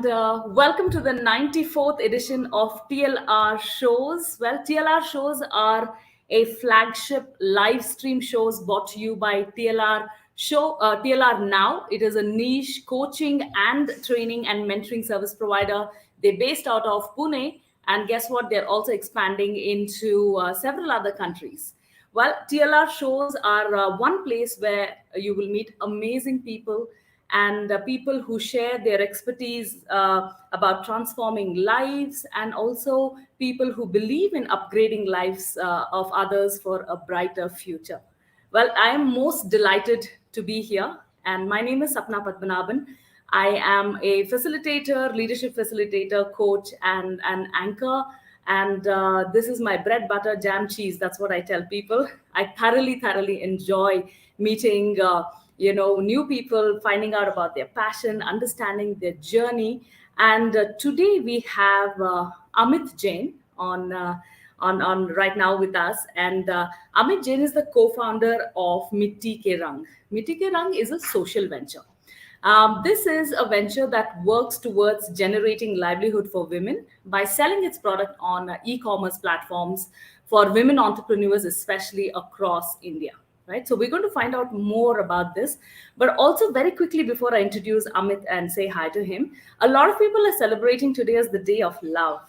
and welcome to the 94th edition of TLR Shows. Well, TLR Shows are a flagship live stream shows brought to you by TLR Now. It is a niche coaching and training and mentoring service provider. They're based out of Pune, and guess what? They're also expanding into several other countries. Well, TLR shows are one place where you will meet amazing people and people who share their expertise about transforming lives, and also people who believe in upgrading lives of others for a brighter future. Well, I am most delighted to be here, and my name is Sapna Padmanabhan. I am a facilitator, leadership facilitator, coach, and an anchor. And this is my bread, butter, jam, cheese. That's what I tell people. I thoroughly enjoy meeting, new people, finding out about their passion, understanding their journey. And today we have Amit Jain on right now with us. And Amit Jain is the co-founder of Mitti Ke Rang. Mitti Ke Rang is a social venture. This is a venture that works towards generating livelihood for women by selling its product on e-commerce platforms for women entrepreneurs, especially across India. Right. So we're going to find out more about this. But also very quickly, before I introduce Amit and say hi to him, a lot of people are celebrating today as the day of love.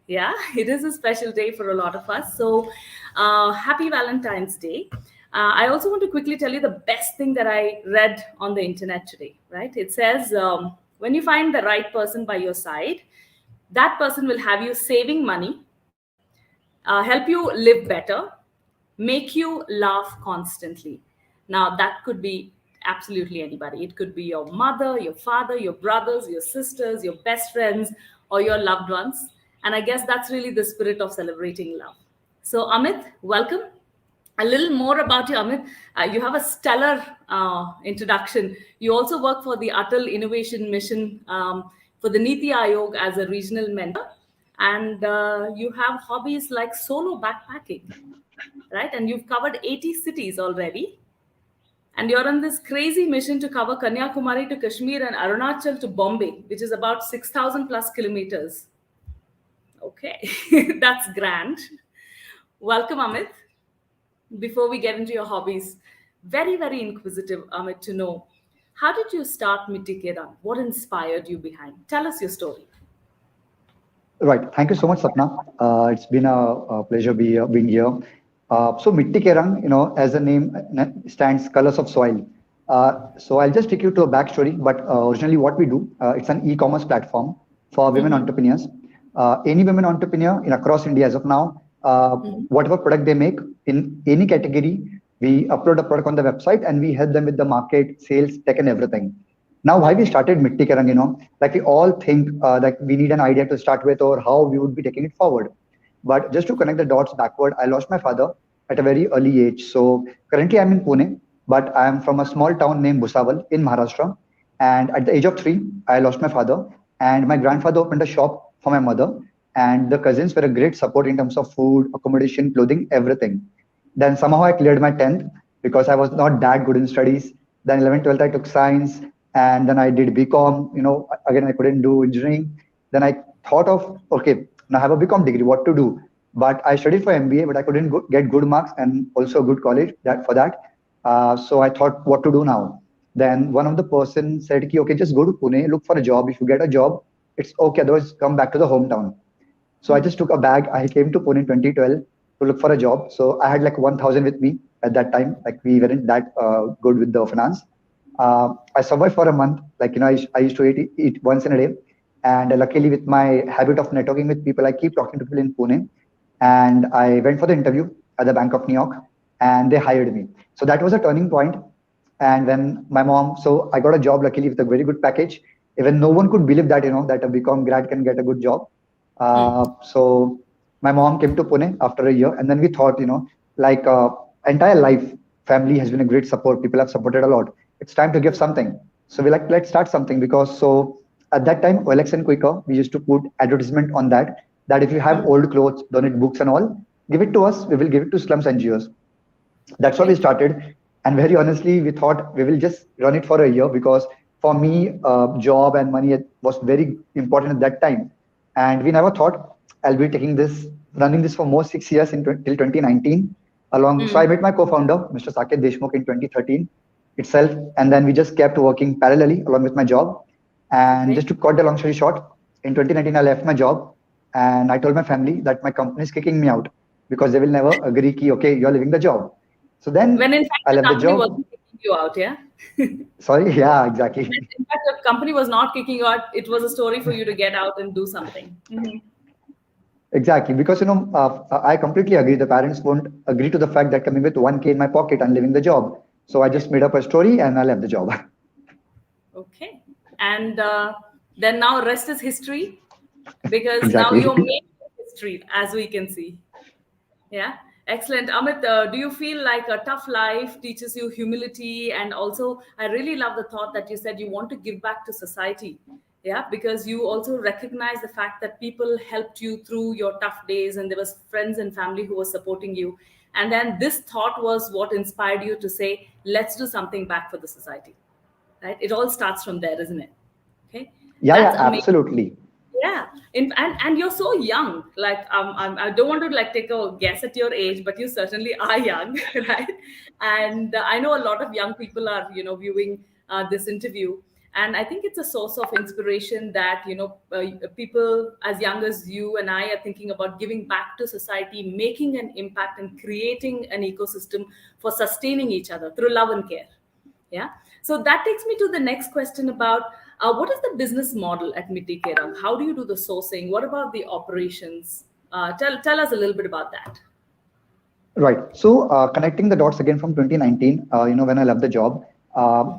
Yeah, it is a special day for a lot of us. So happy Valentine's Day. I also want to quickly tell you the best thing that I read on the internet today, right? It says, when you find the right person by your side, that person will have you saving money, help you live better, make you laugh constantly. Now, that could be absolutely anybody. It could be your mother, your father, your brothers, your sisters, your best friends, or your loved ones. And I guess that's really the spirit of celebrating love. So, Amit, welcome. A little more about you, Amit. You have a stellar introduction. You also work for the Atal Innovation Mission for the Niti Ayog as a regional mentor. And you have hobbies like solo backpacking, right? And you've covered 80 cities already. And you're on this crazy mission to cover Kanyakumari to Kashmir and Arunachal to Bombay, which is about 6,000 plus kilometers. Okay, that's grand. Welcome, Amit. Before we get into your hobbies, very inquisitive, Amit, to know, how did you start Mitti Ke Rang? What inspired you behind? Tell us your story. Right. Thank you so much, Sapna. It's been a pleasure being here. So Mitti Ke Rang, as the name stands, colors of soil. So I'll just take you to a backstory. But originally, what we do, it's an e-commerce platform for women entrepreneurs. Any women entrepreneur across India as of now, whatever product they make in any category, we upload a product on the website and we help them with the market, sales, tech, and everything. Now, why we started Mitti Ke Rang, like we all think that we need an idea to start with or how we would be taking it forward. But just to connect the dots backward, I lost my father at a very early age. So currently I'm in Pune, but I'm from a small town named Bhusawal in Maharashtra. And at the age of 3, I lost my father, and my grandfather opened a shop for my mother. And the cousins were a great support in terms of food, accommodation, clothing, everything. Then somehow I cleared my 10th because I was not that good in studies. Then 11th, 12th, I took science. And then I did BCom. Again, I couldn't do engineering. Then I thought of, okay, now I have a BCom degree, what to do? But I studied for MBA, but I couldn't get good marks and also a good college for that. So I thought, what to do now? Then one of the person said, okay, just go to Pune, look for a job. If you get a job, it's okay. Otherwise, come back to the hometown. So I just took a bag. I came to Pune in 2012 to look for a job. So I had like 1,000 with me at that time. Like we weren't that good with the finance. I survived for a month. Like, I used to eat once in a day. And luckily with my habit of networking with people, I keep talking to people in Pune. And I went for the interview at the Bank of New York and they hired me. So that was a turning point. And when my mom, so I got a job luckily with a very good package. Even no one could believe that, that a BCom grad can get a good job. So my mom came to Pune after a year, and then we thought, entire life, family has been a great support. People have supported a lot. It's time to give something. So we let's start something, because so at that time, OLX and Quicker, we used to put advertisement on that if you have old clothes, donate books and all, give it to us. We will give it to slums NGOs. That's how we started. And very honestly, we thought we will just run it for a year because for me, job and money was very important at that time. And we never thought I'll be running this for more 6 years till 2019. So I Mm. met my co-founder, Mr. Saket Deshmukh, in 2013 itself. And then we just kept working parallelly along with my job. And just Okay. to cut the long story short, in 2019, I left my job and I told my family that my company is kicking me out because they will never agree ki, okay, you're leaving the job. So When then in fact I the left the company job. wasn't kicking you out, yeah? Sorry, yeah, exactly. In fact, the company was not kicking you out. It was a story for you to get out and do something. Mhm. Exactly, because I completely agree. The parents won't agree to the fact that coming with 1K in my pocket and leaving the job. So I Yeah. just made up a story and I left the job. Okay. And then now rest is history because now Exactly. you're making history, as we can see. Yeah, excellent. Amit, do you feel like a tough life teaches you humility? And also, I really love the thought that you said you want to give back to society. Yeah, because you also recognize the fact that people helped you through your tough days and there was friends and family who were supporting you. And then this thought was what inspired you to say, let's do something back for the society. Right? It all starts from there, isn't it? Okay. Yeah, yeah, That's amazing. absolutely. Yeah, and you're so young. Like I don't want to like take a guess at your age, but you certainly are young, right? And I know a lot of young people are viewing this interview, and I think it's a source of inspiration that people as young as you and I are thinking about giving back to society, making an impact, and creating an ecosystem for sustaining each other through love and care. Yeah. So that takes me to the next question about what is the business model at Mitti Ke Rang? How do you do the sourcing? What about the operations? Tell us a little bit about that. Right. So connecting the dots again from 2019, when I left the job,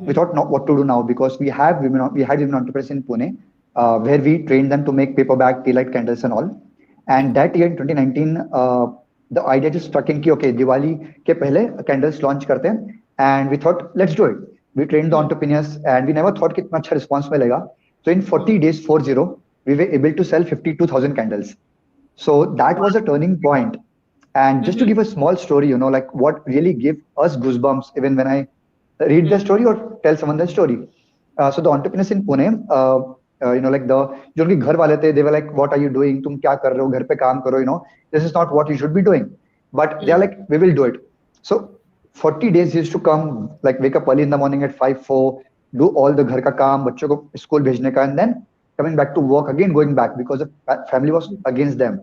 we thought not what to do now because we had women entrepreneurs in Pune, where we trained them to make paper bag, tea light candles and all. And that year in 2019, the idea just struck in कि okay, Diwali के पहले candles launch करते हैं, and we thought let's do it. We trained the entrepreneurs, and we never thought कितना अच्छा response मिलेगा. So in 40 days, 40, we were able to sell 52,000 candles. So that was a turning point. And just to give a small story, like what really gave us goosebumps, even when I read the story or tell someone the story. So the entrepreneurs in Pune, like जो उनके घर वाले थे, they were like, what are you doing? तुम क्या कर रहे हो? घर पे काम करो, this is not what you should be doing. But they are like, we will do it. So 40 days used to come, like wake up early in the morning at 5, 4, do all the घर का काम, बच्चों को school भेजने का, and then coming back to work again, going back because the family was against them.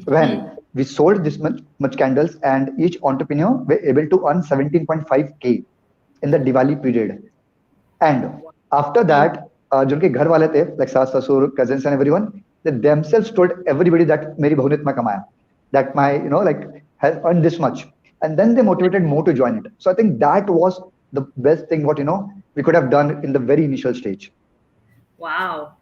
When we sold this much candles and each entrepreneur were able to earn 17.5K in the Diwali period. And after that, जो उनके घर वाले थे, like सास ससुर, cousins and everyone, they themselves told everybody that मेरी बहू ने इतना कमाया, that my like has earned this much, and then they motivated more to join it. So I think that was the best thing what we could have done in the very initial stage. Wow.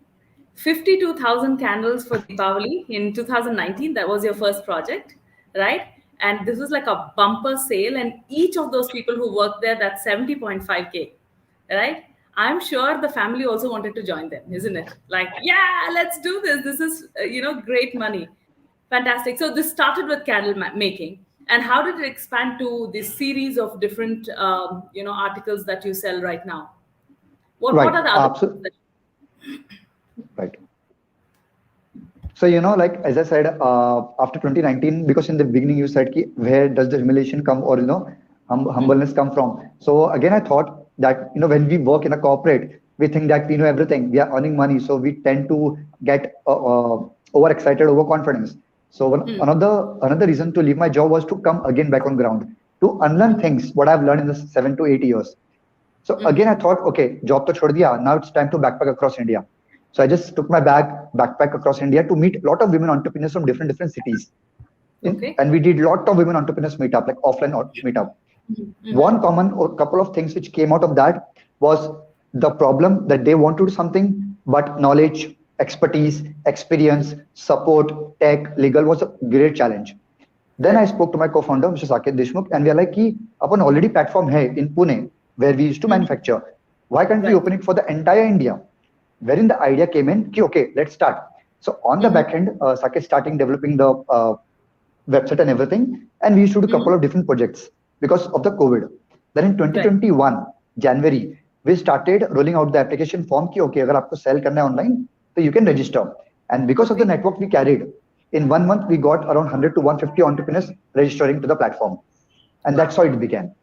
52,000 candles for Deepavali in 2019. That was your first project, right? And this was like a bumper sale. And each of those people who worked there, that's 70.5K, right? I'm sure the family also wanted to join them, isn't it? Like, yeah, let's do this. This is, great money. Fantastic. So this started with candle making. And how did it expand to this series of different, articles that you sell right now? What Right. are the other things So that right. So, like as I said, after 2019, because in the beginning you said, ki, where does the humiliation come or, humbleness come from? So again, I thought that, when we work in a corporate, we think that we know everything. We are earning money. So we tend to get overexcited, overconfidence. So another reason to leave my job was to come again back on ground, to unlearn things, what I've learned in the 7 to 8 years. So again, I thought, okay, job to chhod diya. Now it's time to backpack across India. So I just took my backpack across India to meet a lot of women entrepreneurs from different cities. okay? And we did a lot of women entrepreneurs meetup, like offline meetup. One common or couple of things which came out of that was the problem that they want to do something, but knowledge, expertise, experience, support, tech, legal was a great challenge. Then I Correct. spoke to my co-founder, Mr. Saket Deshmukh, and we are like, ki, upon already platform hai in Pune, where we used to manufacture. Why can't we Right. open it for the entire India? Wherein the idea came in, ki, okay, let's start. So on the back end, Saket starting developing the website and everything, and we used to do a couple of different projects because of the COVID. Then in Right. 2021, January, we started rolling out the application form ki okay agar aapko sell karna hai online so you can register, and because of the Okay. network we carried, in 1 month we got around 100 to 150 entrepreneurs registering to the platform, and that's how Wow. it began.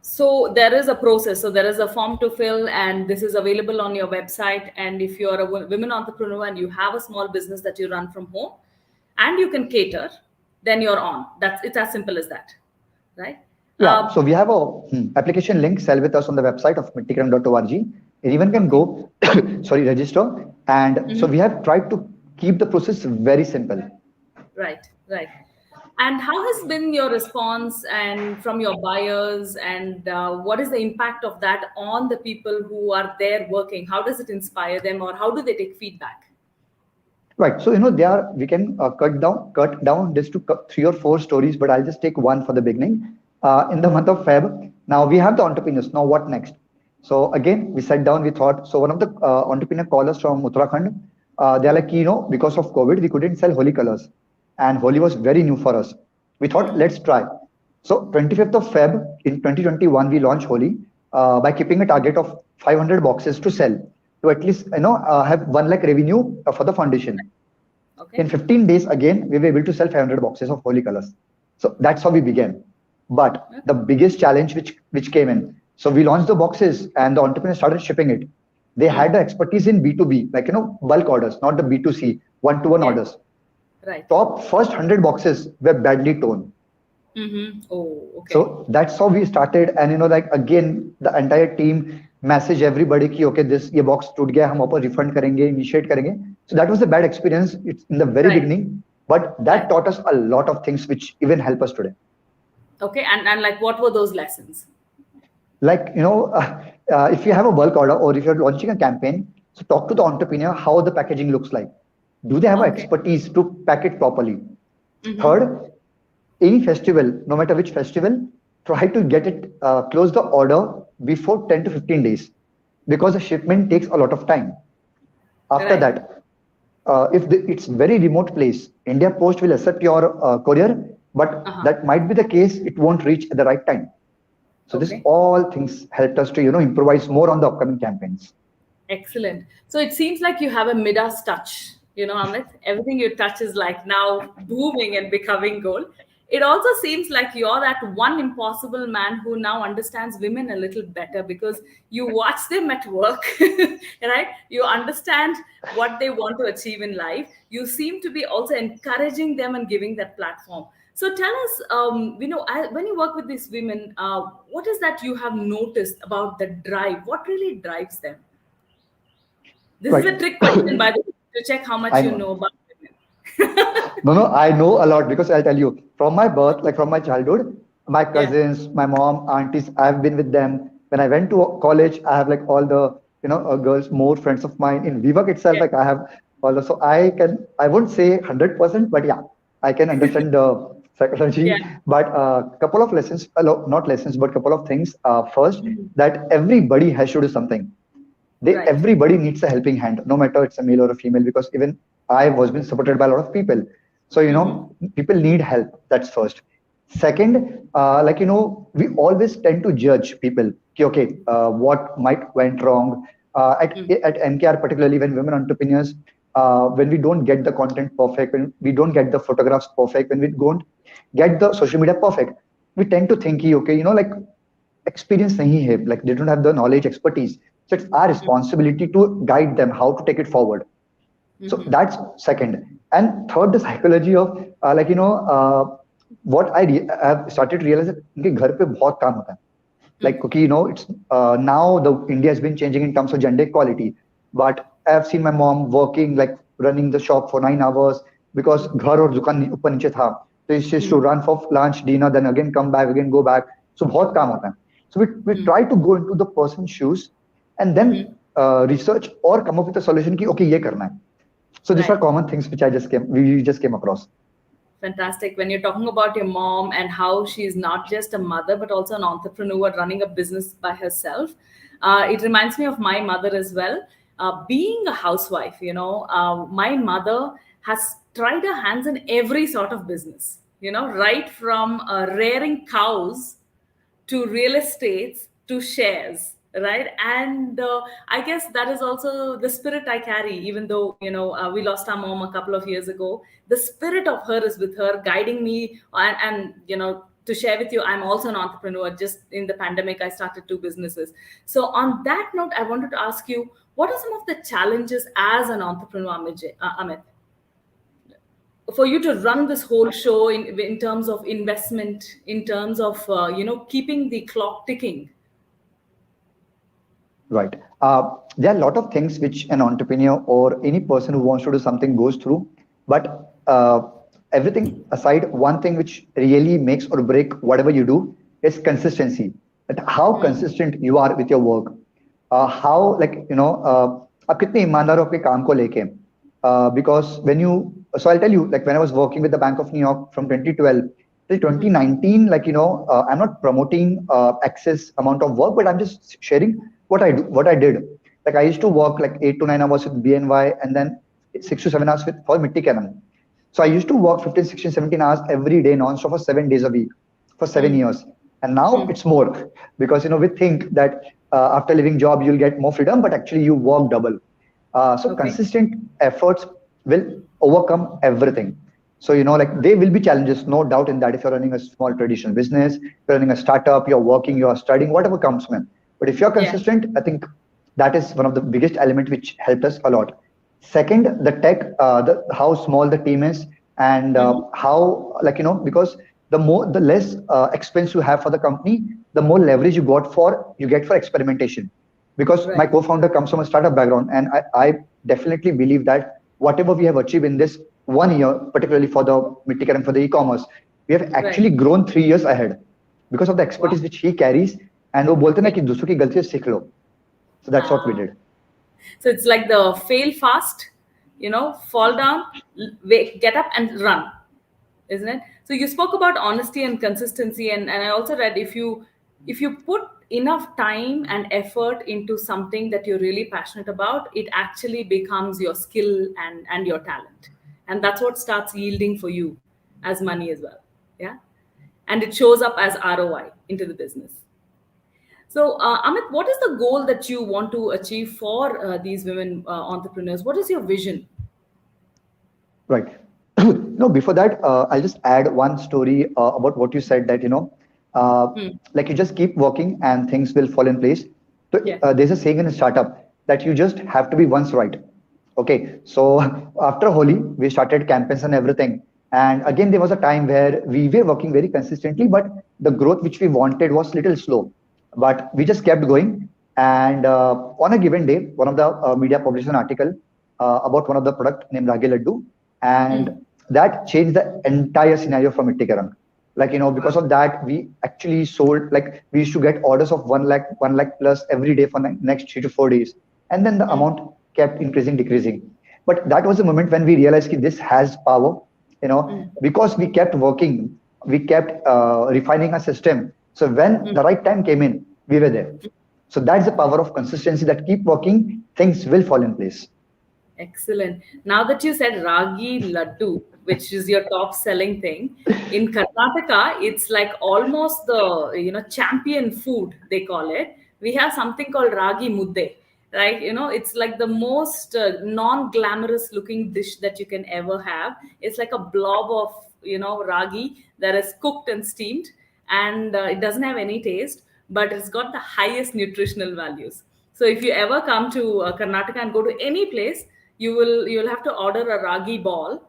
So there is a process. So there is a form to fill, and this is available on your website. And if you're a women entrepreneur and you have a small business that you run from home, and you can cater, then you're on. That's it's as simple as that, right? Yeah, Um, so we have a application link, sell with us on the website of mittikerang.org. Anyone can okay. go, sorry, register. And so Mhm. we have tried to keep the process very simple. Right, right. And how has been your response and from your buyers, and what is the impact of that on the people who are there working? How does it inspire them, or how do they take feedback? Right. So, we can cut down this to 3 or 4 stories, but I'll just take one for the beginning. In the month of Feb, now we have the entrepreneurs. Now, what next? So, again, we sat down, we thought. So, one of the entrepreneur callers from Uttarakhand, they're like, because of COVID, we couldn't sell holy colors. And holy was very new for us. We thought, let's try. So, 25th of Feb in 2021, we launched holy by keeping a target of 500 boxes to sell to at least have 1 lakh revenue for the foundation. In Okay. 15 days, again, we were able to sell 500 boxes of holy colors. So that's how we began. But the biggest challenge which came in, so we launched the boxes and the entrepreneurs started shipping it. They had the expertise in B2B, like bulk orders, not the B2C, one-to-one Yes. orders. Right. Top first 100 boxes were badly torn. Mm-hmm. Oh, okay. So that's how we started. And like again, the entire team message everybody ki okay, this ye box टूट गया, हम वापस refund करेंगे, initiate करेंगे. So that was a bad experience. It's in the very Right. beginning, but that Right. taught us a lot of things which even help us today. Okay. And like, what were those lessons? Like if you have a bulk order or if you're launching a campaign, so talk to the entrepreneur how the packaging looks like. Do they have Okay. expertise to pack it properly? Mm-hmm. Third, any festival, no matter which festival, try to get it, close the order before 10 to 15 days because the shipment takes a lot of time. After Right. that, if it's very remote place, India Post will accept your courier, but Uh-huh. that might be the case, it won't reach at the right time. So this Okay. all things helped us to, improvise more on the upcoming campaigns. Excellent. So it seems like you have a Midas touch, Amit. Everything you touch is like now booming and becoming gold. It also seems like you're that one impossible man who now understands women a little better because you watch them at work, right? You understand what they want to achieve in life. You seem to be also encouraging them and giving that platform. So tell us, when you work with these women, what is that you have noticed about the drive? What really drives them? This is Right. a trick question, by the way, to check how much I you know. know about women. No, I know a lot because I'll tell you from my birth, like from my childhood, my Yeah. cousins, my mom, aunties, I've been with them. When I went to college, I have like all the, girls, more friends of mine in Vivek itself. Yeah. Like I have all the, so I won't say 100%, but yeah, I can understand the Yeah. psychology. But a couple of lessons, not lessons, but couple of things. First, Mhm. that everybody has to do something. Right. Everybody needs a helping hand, no matter it's a male or a female, because even I was been supported by a lot of people. So Hmm. people need help. That's first. Second, we always tend to judge people. Ki, okay, what might went wrong at NKR, particularly when women entrepreneurs, when we don't get the content perfect, when we don't get the photographs perfect, when we don't get the social media perfect, we tend to think, ki, okay, like experience nahi hai, like they don't have the knowledge, expertise. So it's our responsibility to guide them how to take it forward. So that's second. And third, the psychology of what have started realizing कि घर पे बहुत काम होता है. Like okay, it's now the India has been changing in terms of gender equality, but I've seen my mom working like running the shop for 9 hours because घर और दुकान ऊपर नीचे था. So she used to run for lunch, dinner, then again come back, again go back. So बहुत काम होता है. So we try to go into the person's shoes and then research or come up with a solution कि okay ये करना है. So these are Right. common things which we just came across. Fantastic. When you're talking about your mom and how she's not just a mother, but also an entrepreneur running a business by herself, it reminds me of my mother as well. Being a housewife, my mother has tried her hands in every sort of business, right from rearing cows to real estates to shares, right? And I guess that is also the spirit I carry, even though, we lost our mom a couple of years ago. The spirit of her is with her, guiding me. And to share with you, I'm also an entrepreneur. Just in the pandemic, I started two businesses. So on that note, I wanted to ask you, what are some of the challenges as an entrepreneur, Amit, for you to run this whole show in terms of investment, in terms of keeping the clock ticking? Right. There are a lot of things which an entrepreneur or any person who wants to do something goes through. But everything aside, one thing which really makes or break whatever you do is consistency. That how consistent you are with your work. How, like, आप कितने ईमानदार हो अपने काम को लेके. Because when you, so I'll tell you, like when I was working with the Bank of New York from 2012 till 2019, like, I'm not promoting excess amount of work, but I'm just sharing what I did. Like I used to work like 8 to 9 hours with BNY and then 6 to 7 hours for Mitti Ke Rang. So I used to work 15, 16, 17 hours every day non-stop for 7 days a week for 7 years. And now it's more because, we think that after leaving job, you'll get more freedom, but actually you work double. So Okay. consistent efforts will overcome everything. So, like there will be challenges, no doubt in that. If you're running a small traditional business, you're running a startup, you're working, you're studying, whatever comes, man. But if you're Yeah. consistent, I think that is one of the biggest element which helped us a lot. Second, the tech, the how small the team is, and how, like, because the less expense you have for the company, the more leverage you get for experimentation. Because my Right. co-founder comes from a startup background, and I definitely believe that whatever we have achieved in this 1 year, particularly for the Mitti Ke Rang, for the e-commerce, we have Right. actually grown 3 years ahead because of the Wow. expertise which he carries. And वो बोलते हैं ना Okay. कि दूसरों की गलती से सीख लो. So that's what we Ah. did. So it's like the fail fast, fall down, wake, get up and run, isn't it? So you spoke about honesty and consistency, and I also read, if you put enough time and effort into something that you're really passionate about, it actually becomes your skill and your talent. And that's what starts yielding for you as money as well. Yeah. And it shows up as ROI into the business. So, Amit, what is the goal that you want to achieve for these women entrepreneurs? What is your vision? Right. No, before that, I'll just add one story about what you said that, uh, Hmm. like you just keep working and things will fall in place. So Yeah. there's a saying in a startup that you just have to be once right. Okay. So after Holi, we started campaigns and everything. And again, there was a time where we were working very consistently, but the growth which we wanted was little slow. But we just kept going. And on a given day, one of the media published an article about one of the product named Ragi Laddu, and that changed the entire scenario for Mitti Ke Rang. Like, because of that, we actually sold, like we used to get orders of 1 lakh plus every day for next 3 to 4 days. And then the amount kept increasing, decreasing. But that was the moment when we realized that this has power, because we kept working, we kept refining our system. So when the right time came in, we were there. So that's the power of consistency, that keep working, things will fall in place. Excellent. Now that you said ragi laddu, which is your top selling thing, in Karnataka, it's like almost the champion food, they call it. We have something called ragi mudde, right? It's like the most non-glamorous looking dish that you can ever have. It's like a blob of ragi that is cooked and steamed, and it doesn't have any taste, but it's got the highest nutritional values. So if you ever come to Karnataka and go to any place, you'll have to order a ragi ball,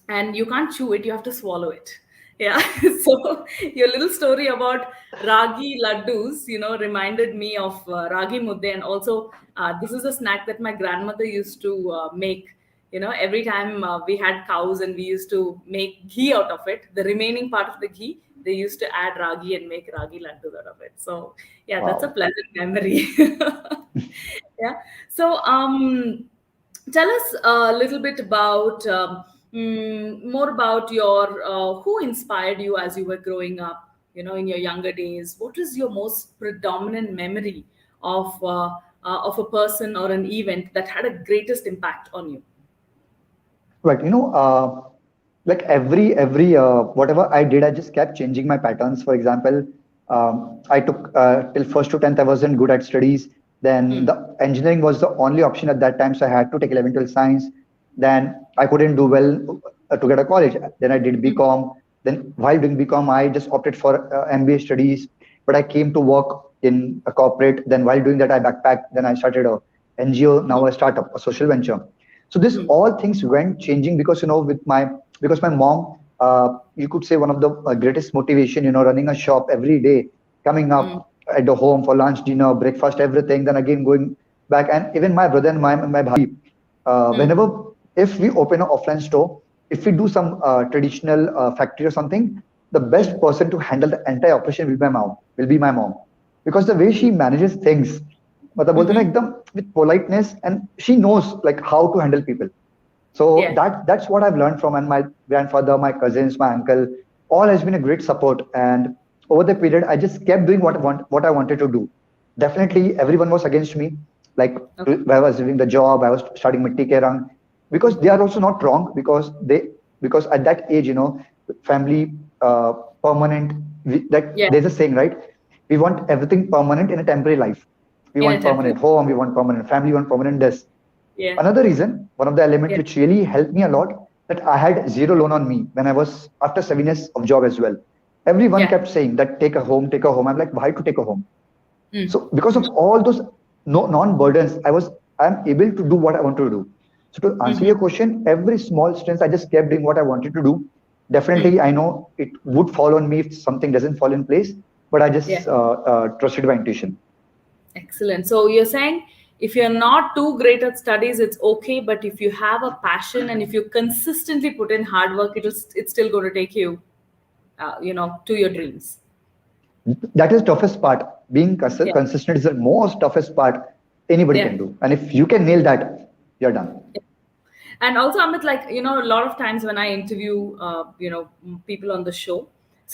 and you can't chew it, you have to swallow it. Yeah. So your little story about ragi laddus reminded me of ragi mudde. And also, this is a snack that my grandmother used to make. Every time we had cows and we used to make ghee out of it, the remaining part of the ghee, they used to add ragi and make ragi laddus out of it. So yeah, that's a Wow. pleasant memory. Yeah. So tell us a little bit about more about your who inspired you as you were growing up, in your younger days. What is your most predominant memory of a person or an event that had a greatest impact on you? Right. Like every whatever I did, I just kept changing my patterns. For example, I took till first to 10th, I wasn't good at studies. Then Hmm. the engineering was the only option at that time, so I had to take 11, 12 science. Then I couldn't do well to get a college. Then I did Hmm. BCom. Then while doing BCom, I just opted for MBA studies. But I came to work in a corporate. Then while doing that, I backpacked. Then I started a NGO, now a startup, a social venture. So this Hmm. all things went changing because with my because my mom, you could say one of the greatest motivation, running a shop every day, coming Hmm. up at the home for lunch, dinner, breakfast, everything. Then again going back, and even my brother and my bhai, Hmm. whenever if we open an offline store, if we do some traditional factory or something, the best Hmm. person to handle the entire operation will be my mom, because the way she manages things, मतलब बोलते हैं ना Hmm. एकदम with politeness, and she knows like how to handle people. So Yeah. that's what I've learned from, and my grandfather, my cousins, my uncle, all has been a great support. And over the period, I just kept doing what I wanted to do. Definitely, everyone was against me. Like Okay. I was doing the job, I was studying Mitti Ke Rang, because they Hmm. are also not wrong, because at that age, family permanent. Like Yeah. there's a saying, right? We want everything permanent in a temporary life. We In a want temporary. permanent home, we want permanent family, we want permanent this. Yeah. Another reason, one of the element Yeah. which really helped me a lot, that I had zero loan on me when I was after 7 years of job as well. Everyone Yeah. kept saying that take a home, take a home. I'm like, why to take a home? Hmm. So because of all those no non-burdens, I'm able to do what I want to do. So to answer Hmm. your question, every small strength I just kept doing what I wanted to do. Hmm. Definitely, I know it would fall on me if something doesn't fall in place, but I Yeah. just trusted my intuition. Excellent. So you're saying if you're not too great at studies, it's okay. But if you have a passion and if you consistently put in hard work, it's still going to take you, to your dreams. That is toughest part. Being Yeah. consistent is the most toughest part anybody Yeah. can do. And if you can nail that, you're done. And also, Amit, like, a lot of times when I interview, people on the show,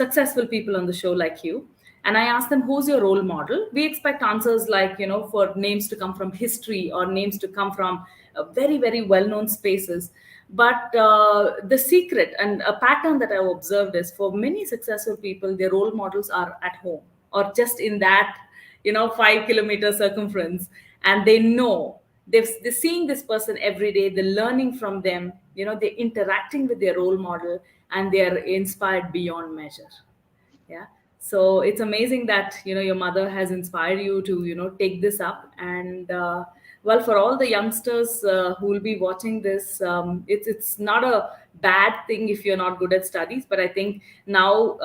successful people on the show like you, and I ask them, who's your role model? We expect answers like, for names to come from history or names to come from very, very well known spaces. But the secret and a pattern that I've observed is for many successful people, their role models are at home or just in that, 5 kilometer circumference. And they know they're seeing this person every day, they're learning from them, they're interacting with their role model, and they're inspired beyond measure. Yeah. So it's amazing that your mother has inspired you to take this up. And well, for all the youngsters who will be watching this, it's not a bad thing if you're not good at studies, but I think now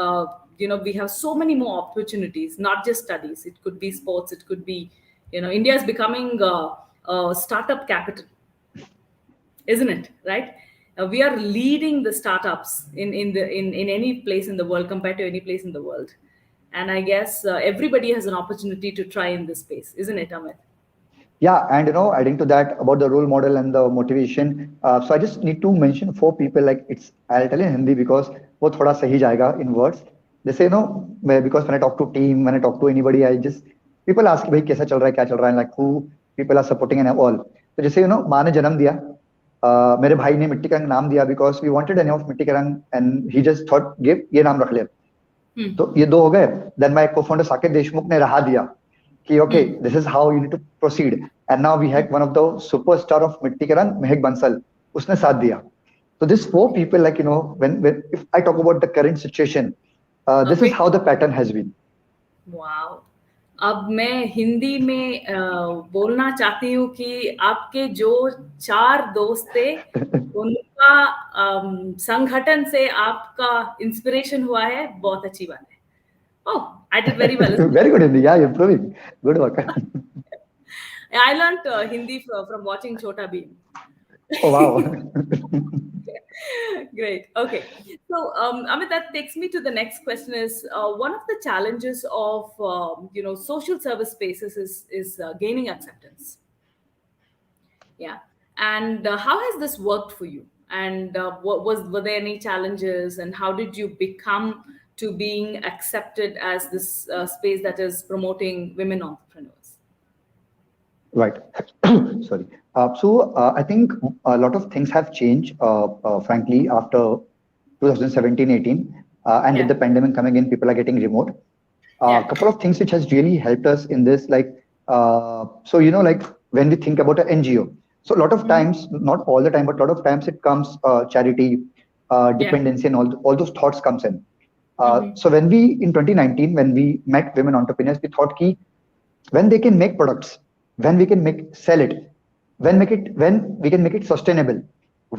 we have so many more opportunities, not just studies. It could be sports, it could be, India is becoming a startup capital, isn't it? Right? We are leading the startups in any place in the world compared to any place in the world. And I guess everybody has an opportunity to try in this space, isn't it, Amit? Yeah, and adding to that about the role model and the motivation. So I just need to mention four people. Like I'll tell in Hindi because वो थोड़ा सही जाएगा in words. They say because when I talk to team, when I talk to anybody, I just people ask भाई कैसा चल रहा है, क्या चल रहा है, like who people are supporting and all. तो जैसे माँ ने जन्म दिया, मेरे भाई ने मिट्टी का रंग नाम दिया because we wanted a name of मिट्टी का रंग and he just thought give ये नाम रख ले. Hmm. तो ये दो हो गए. Then my co-founder Saket Deshmukh ने रहा दिया कि okay, Hmm. this is how you need to proceed. And now we had one of the superstar of Mitti Ke Rang, Mehek Bansal. उसने साथ दिया. So these four people, like when if I talk about the current situation, this is Okay. how the pattern has been. Wow. अब मैं हिंदी में बोलना चाहती हूँ कि आपके जो चार दोस्त थे, उनका संगठन से आपका इंस्पिरेशन हुआ है, बहुत अच्छी बात है। Oh, I did very well. Very good, Hindi. Yeah, you're improving. Good work. I learned Hindi from watching Chota Bheem. Oh wow. Great. Okay. So, Amit, that takes me to the next question. Is one of the challenges of social service spaces is gaining acceptance. Yeah. And how has this worked for you? And were there any challenges? And how did you become to being accepted as this space that is promoting women entrepreneurs? Right. Sorry. I think a lot of things have changed, frankly, after 2017-18. And with Yeah. the pandemic coming in, people are getting remote. A Yeah. couple of things which has really helped us in this, like so like when we think about an NGO, so a lot of Mhm. times, not all the time, but a lot of times it comes charity, Yeah. dependency, and all those thoughts comes in. Mhm. So when we in 2019, when we met women entrepreneurs, we thought ki when they can make products, when we can make sell it, when we can make it sustainable,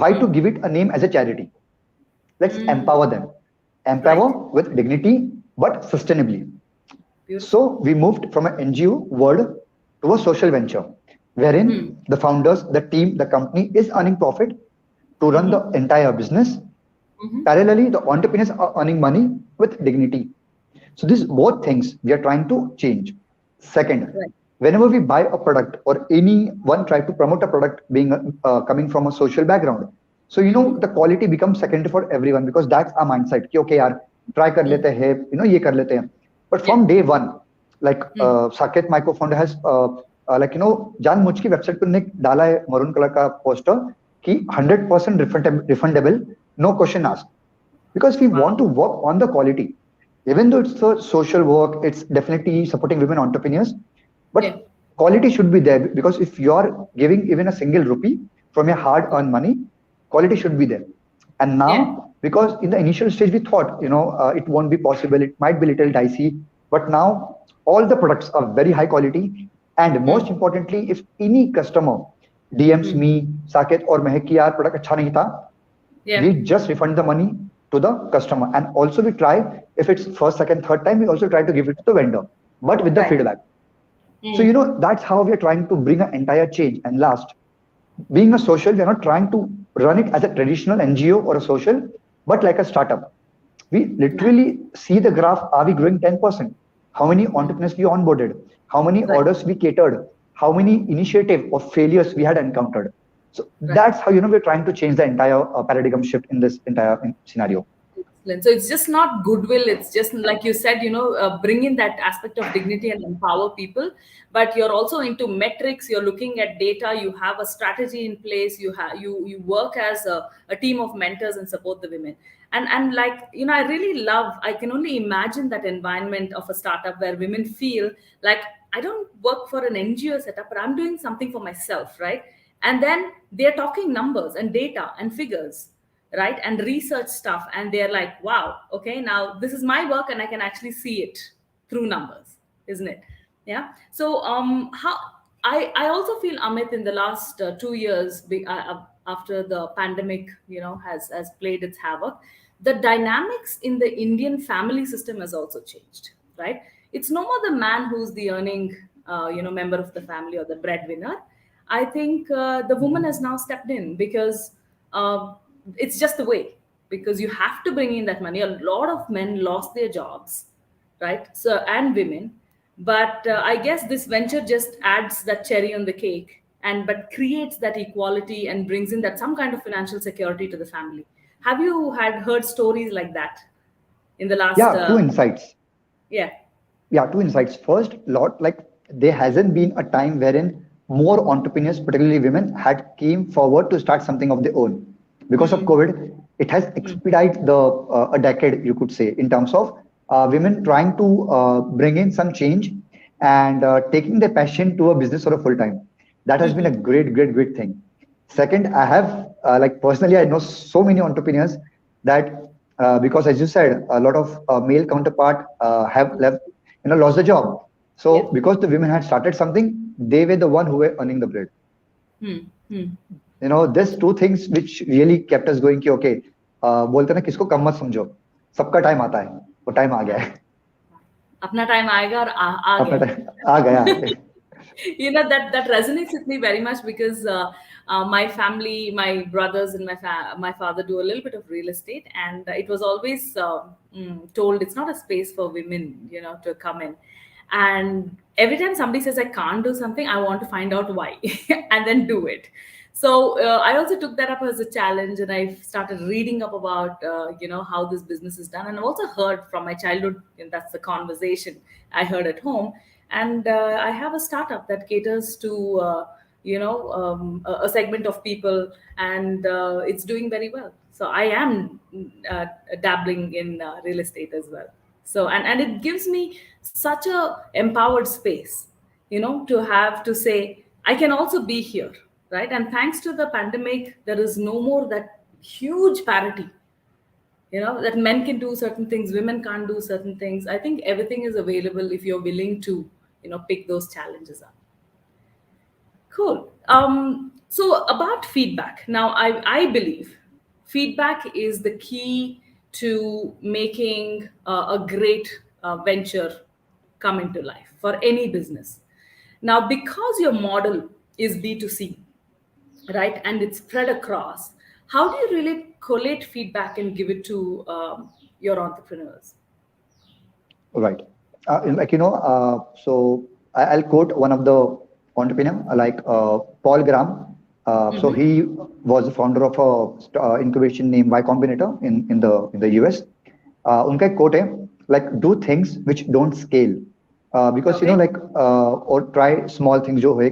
why to Mm. give it a name as a charity? Let's Mm. empower them, empower Right. with dignity but sustainably. So Beautiful. we moved from an NGO world to a social venture, wherein Hmm. the founders, the team, the company is earning profit to run the Mm-hmm. entire business. Mm-hmm. Parallelly, the entrepreneurs are earning money with dignity. So these both things we are trying to change. Second, Right. whenever we buy a product or anyone try to promote a product being coming from a social background, so Mm-hmm. the quality becomes secondary for everyone because that's our mindset. कि okay यार, try कर Mm. लेते हैं, ये कर लेते हैं. But Yeah. from day one, like Mm. Saket, my co-founder, has like जानबूझ की वेबसाइट पर ने डाला है मरून कलर का पोस्टर कि 100% refundable, no question asked, because we want Wow. to work on the quality. Even though it's a social work, it's definitely supporting women entrepreneurs, Yeah. but quality should be there because if you're giving even a single rupee from your hard earned money, quality should be there. And Yeah. now, because in the initial stage we thought, it won't be possible, it might be little dicey, but now all the products are very high quality. And most Mm. importantly, if any customer DMs Mm. me, Saket or Mehak ki yaar product अच्छा नहीं था, Yeah. we just refund the money to the customer. And also we try, if it's first, second, third time, we also try to give it to the vendor, but with the Right. feedback. So Mm. that's how we are trying to bring an entire change. And last, being a social, we are not trying to run it as a traditional NGO or a social, but like a startup. We Nice. literally see the graph. Are we growing 10%? How many Mm. entrepreneurs we onboarded? How many Right. orders we catered? How many initiative or failures we had encountered? So Right. that's how we're trying to change the entire paradigm shift in this entire scenario. Excellent. So it's just not goodwill. It's just like you said, bring in that aspect of dignity and empower people. But you're also into metrics. You're looking at data. You have a strategy in place. You work as a team of mentors and support the women. And like I really love. I can only imagine that environment of a startup where women feel like I don't work for an NGO setup, but I'm doing something for myself, right? And then they're talking numbers and data and figures, right, and research stuff, and they're like, wow, okay, now this is my work and I can actually see it through numbers, isn't it? Yeah. So how I also feel, Amit, in the last 2 years, after the pandemic has played its havoc, the dynamics in the Indian family system has also changed, right? It's no more the man who's the earning member of the family or the breadwinner. I think the woman has now stepped in because uh, it's just the way, because you have to bring in that money. A lot of men lost their jobs, right? So, and women. But I guess this venture just adds that cherry on the cake, and but creates that equality and brings in that some kind of financial security to the family. Have you had heard stories like that in the last Yeah, two insights. yeah. Yeah, two insights. First, lot like there hasn't been a time wherein more entrepreneurs, particularly women, had came forward to start something of their own. Because of Mm, COVID, it has mm, expedited the a decade, you could say, in terms of women trying to bring in some change and taking their passion to a business or a full time. That has been a mhm. great, great, great thing. Second, I have like personally, I know so many entrepreneurs that because, as you said, a lot of male counterpart have left, lost the job. Yeah. So because the women had started something, they were the one who were earning the bread. Hmm. Hmm. There's two things which really kept us going. कि okay, बोलते ना किसको कम मत समझो, सबका time आता है, वो टाइम आ गया है, अपना टाइम आएगा और आ अपना गया है. टाइम आ गया है. That resonates with me very much because my family, my brothers and my father do a little bit of real estate, and it was always told it's not a space for women, to come in. And every time somebody says I can't do something, I want to find out why and then do it. So I also took that up as a challenge, and I started reading up about how this business is done, and I've also heard from my childhood, and that's the conversation I heard at home. And I have a startup that caters to a segment of people, and it's doing very well. So I am dabbling in real estate as well. So, and it gives me such a empowered space, to have to say, I can also be here, right? And thanks to the pandemic, there is no more that huge parity, that men can do certain things, women can't do certain things. I think everything is available if you're willing to, pick those challenges up. Cool. So about feedback. Now, I believe feedback is the key to making a great venture come into life for any business. Now, because your model is B2C, right, and it's spread across, how do you really collate feedback and give it to your entrepreneurs? Right. So I'll quote one of the entrepreneur Paul Graham. So Mm-hmm. he was the founder of a incubation named Y Combinator in the US. उनका एक quote है like do things which don't scale. Because Okay. or try small things जो है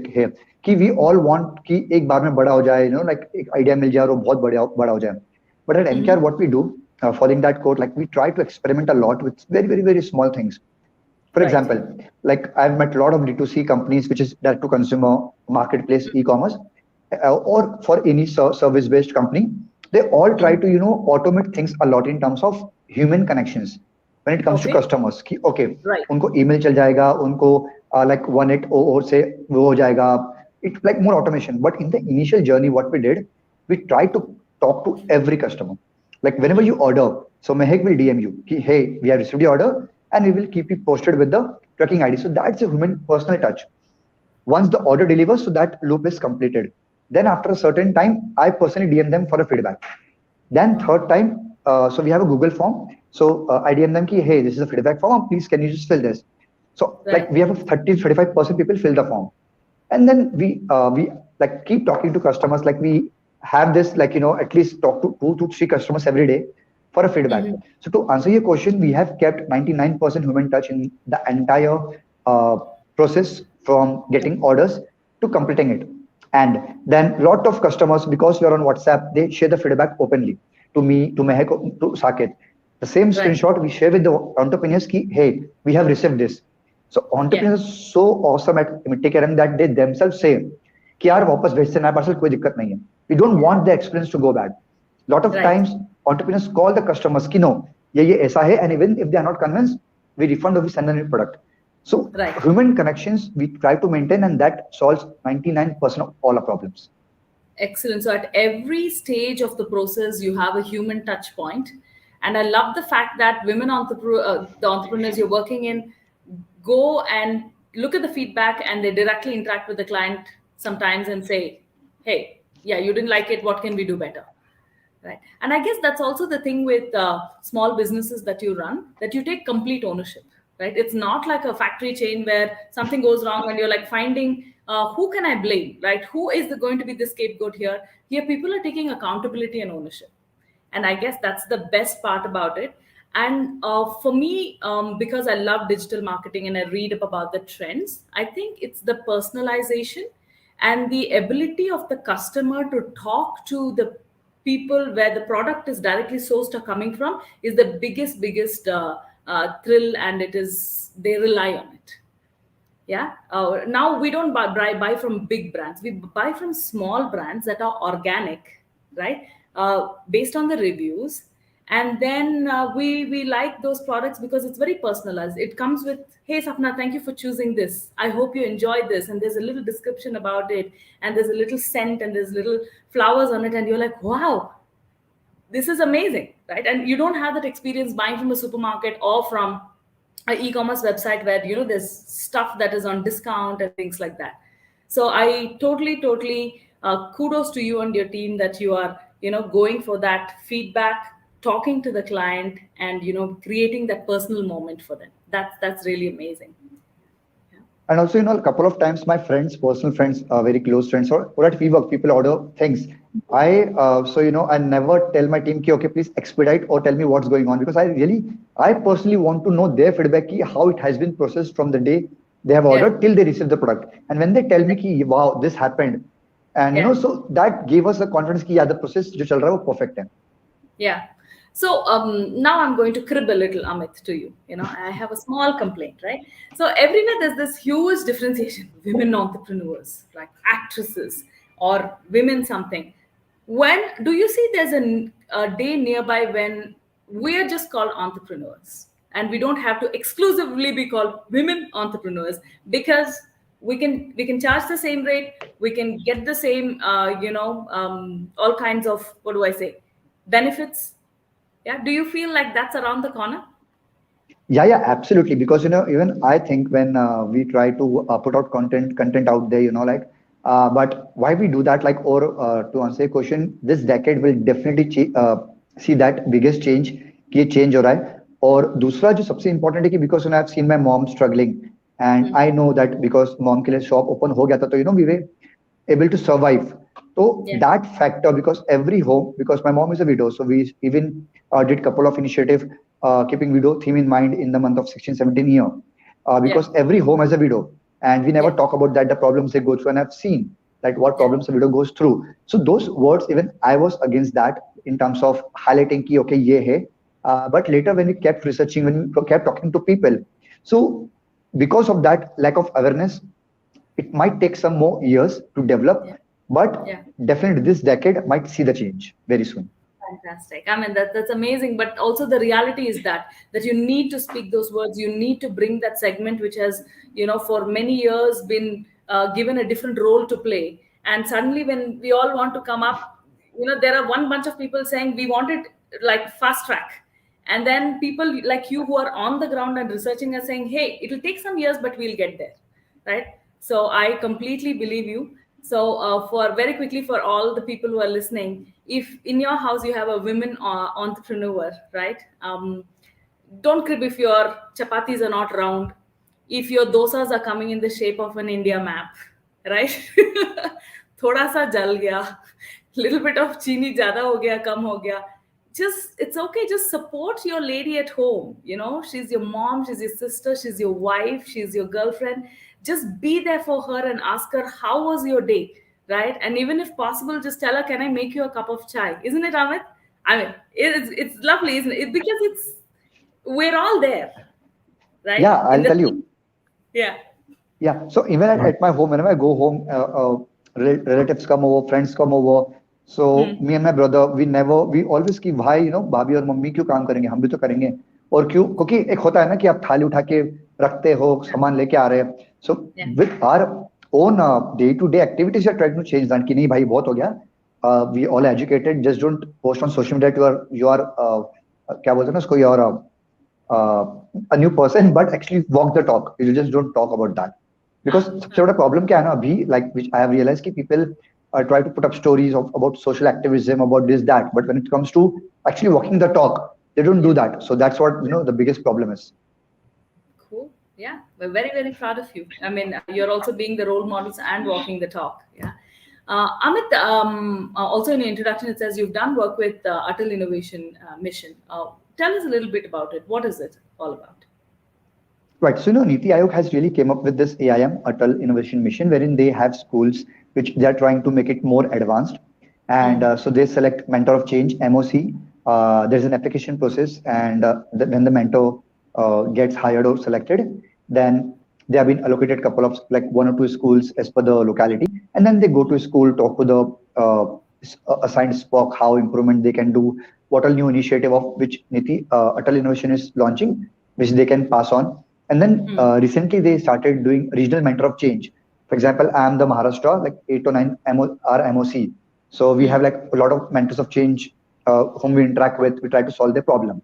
कि we all want कि एक बार में बड़ा हो जाए, like एक idea मिल जाए और वो बहुत बड़ा हो जाए. But at NCR, Mm-hmm. what we do, following that quote, like we try to experiment a lot with very, very, very small things. For Right. example, like I've met a lot of D2C companies, which is direct to consumer marketplace e-commerce, or for any service based company, they all try Mm-hmm. to, automate things a lot in terms of human connections. When it comes to Okay. customers, कि, okay, Right. उनको email चल जाएगा, उनको like 1800 से वो हो जाएगा. It's like more automation. But in the initial journey, what we did, we tried to talk to every customer. Like whenever you Mm-hmm. order, so Mehek will DM you, ki, hey, we have received your order, and we will keep you posted with the tracking ID. So that's a human personal touch. Once the order delivers, so that loop is completed. Then after a certain time, I personally DM them for a feedback. Then third time, so we have a Google form. So I DM them ki, hey, this is a feedback form. Please, can you just fill this? So like Right. we have a 30-35% people fill the form, and then we like keep talking to customers. Like we have this like at least talk to 2 to 3 customers every day for a feedback. Mm-hmm. So to answer your question, we have kept 99% human touch in the entire uh, process from getting orders to completing it. And then lot of customers, because we are on WhatsApp, they share the feedback openly to me, to Mehak, to Saket. The same Right. screenshot we share with the entrepreneurs ki, hey, we have received this. So Yeah. entrepreneurs are so awesome at Mitti Ke Rang that they themselves say कि यार वापस भेज से नया parcel कोई दिक्कत नहीं है. We don't want the experience to go bad. Lot of Right. times entrepreneurs call the customers कि no ये ऐसा है, and even if they are not convinced, we refund or we send a new product. So Right. human connections we try to maintain, and that solves 99% of all our problems. Excellent. So at every stage of the process, you have a human touch point. And I love the fact that the entrepreneurs you're working in, go and look at the feedback and they directly interact with the client sometimes and say, hey, yeah, you didn't like it. What can we do better? Right. And I guess that's also the thing with small businesses that you run, that you take complete ownership, right? It's not like a factory chain where something goes wrong and you're like finding who can I blame, right? Who is going to be the scapegoat here? Here, people are taking accountability and ownership. And I guess that's the best part about it. And for me, because I love digital marketing and I read up about the trends, I think it's the personalization and the ability of the customer to talk to the people where the product is directly sourced or coming from is the biggest thrill, and it is, they rely on it. Yeah. Now we don't buy from big brands, we buy from small brands that are organic, right? Based on the reviews. And then we like those products because it's very personalized. It comes with, hey Sapna, thank you for choosing this, I hope you enjoyed this, and there's a little description about it, and there's a little scent, and there's little flowers on it, and you're like, wow, this is amazing, right? And you don't have that experience buying from a supermarket or from an e-commerce website where there's stuff that is on discount and things like that. So I totally kudos to you and your team that you are going for that feedback, talking to the client, and creating that personal moment for them. That's really amazing. Yeah. And also, a couple of times my friends, personal friends, very close friends, or at WeWork, people order things. I never tell my team, ki, okay, please expedite or tell me what's going on, because I personally want to know their feedback, ki, how it has been processed from the day they have Yeah. ordered till they receive the product. And when they tell me, ki, wow, this happened, and Yeah. so that gave us the confidence, ki, yeah, the process जो चल रहा है वो perfect है. Yeah. So now I'm going to crib a little, Amit, to you. I have a small complaint, right? So everywhere there's this huge differentiation: women entrepreneurs, like actresses, or women something. When do you see there's a day nearby when we're just called entrepreneurs, and we don't have to exclusively be called women entrepreneurs, because we can charge the same rate, we can get the same all kinds of, what do I say, benefits. Yeah, do you feel like that's around the corner? Yeah, absolutely. Because even I think when we try to put out content out there, but why we do that? Like, or to answer your question, this decade will definitely see that biggest change, कि ये change हो रहा है. और दूसरा जो सबसे important है कि because I've seen my mom struggling, and I know that because mom के लिए shop open हो गया था, तो we were able to survive. So Yeah, that factor, because every home, because my mom is a widow, so we even did couple of initiative keeping widow theme in mind in the month of 16, 17 year, yeah, because every home has a widow, and we never yeah, talk about that, the problems they go through, and I've seen like what yeah, problems a widow goes through. So those words, even I was against that in terms of highlighting ki okay ye hai, but later when we kept researching, when we kept talking to people, so because of that lack of awareness, it might take some more years to develop, yeah, but yeah. definitely this decade might see the change very soon. Fantastic. I mean, that's amazing. But also the reality is that you need to speak those words. You need to bring that segment which has, for many years been given a different role to play. And suddenly, when we all want to come up, there are one bunch of people saying we want it like fast track, and then people like you who are on the ground and researching are saying, hey, it'll take some years, but we'll get there, right? So I completely believe you. So for very quickly, for all the people who are listening, if in your house you have a women entrepreneur, right, don't crib if your chapatis are not round, if your dosas are coming in the shape of an India map, right? थोड़ा सा जल गया, little bit of चीनी ज्यादा हो गया, कम हो गया, just it's okay, just support your lady at home. She's your mom, she's your sister, she's your wife, she's your girlfriend. Just be there for her and ask her how was your day, right? And even if possible, just tell her, can I make you a cup of chai? Isn't it, Amit? I mean, it's lovely, isn't it? Because we're all there, Yeah, right, in I'll the tell you. same. Yeah, Yeah. So even at my home, whenever I go home, relatives come over, friends come over. So hmm. me and my brother, we always keep भाई, भाभी और mummy क्यों काम करेंगे, हम भी तो करेंगे. और क्यों, क्योंकि एक होता है ना कि आप थाली उठा के रखते हो, सामान लेके आ रहे हैं. So Yeah, with our own day-to-day activities, we are trying to change that. कि नहीं भाई बहुत हो गया. We all educated. Just don't post on social media. You are क्या बोलते हैं ना उसको, you are uh, a new person, but actually walk the talk. You just don't talk about that. Because सबसे बड़ा problem क्या है ना अभी, like which I have realized कि people try to put up stories about social activism, about this that, but when it comes to actually walking the talk, they don't do yeah. that. So that's what the biggest problem is. Cool. Yeah, we're very, very proud of you. I mean, you're also being the role models and walking the talk. Yeah. Amit, also in your introduction, it says you've done work with Atal Innovation Mission. Tell us a little bit about it. What is it all about? Right. So, Niti Ayog has really came up with this AIM, Atal Innovation Mission, wherein they have schools which they are trying to make it more advanced. And Mm, so they select mentor of change, MOC. There's an application process, and when the mentor gets hired or selected, then they have been allocated couple of like one or two schools as per the locality, and then they go to school, talk to the assigned spock, how improvement they can do, what all new initiative of which Niti Atal Innovation is launching, which they can pass on. And then mm, recently they started doing regional mentor of change. For example, I am the Maharashtra, like 8 to 9 are MOC. So we have mm, like a lot of mentors of change whom we interact with. We try to solve their problem.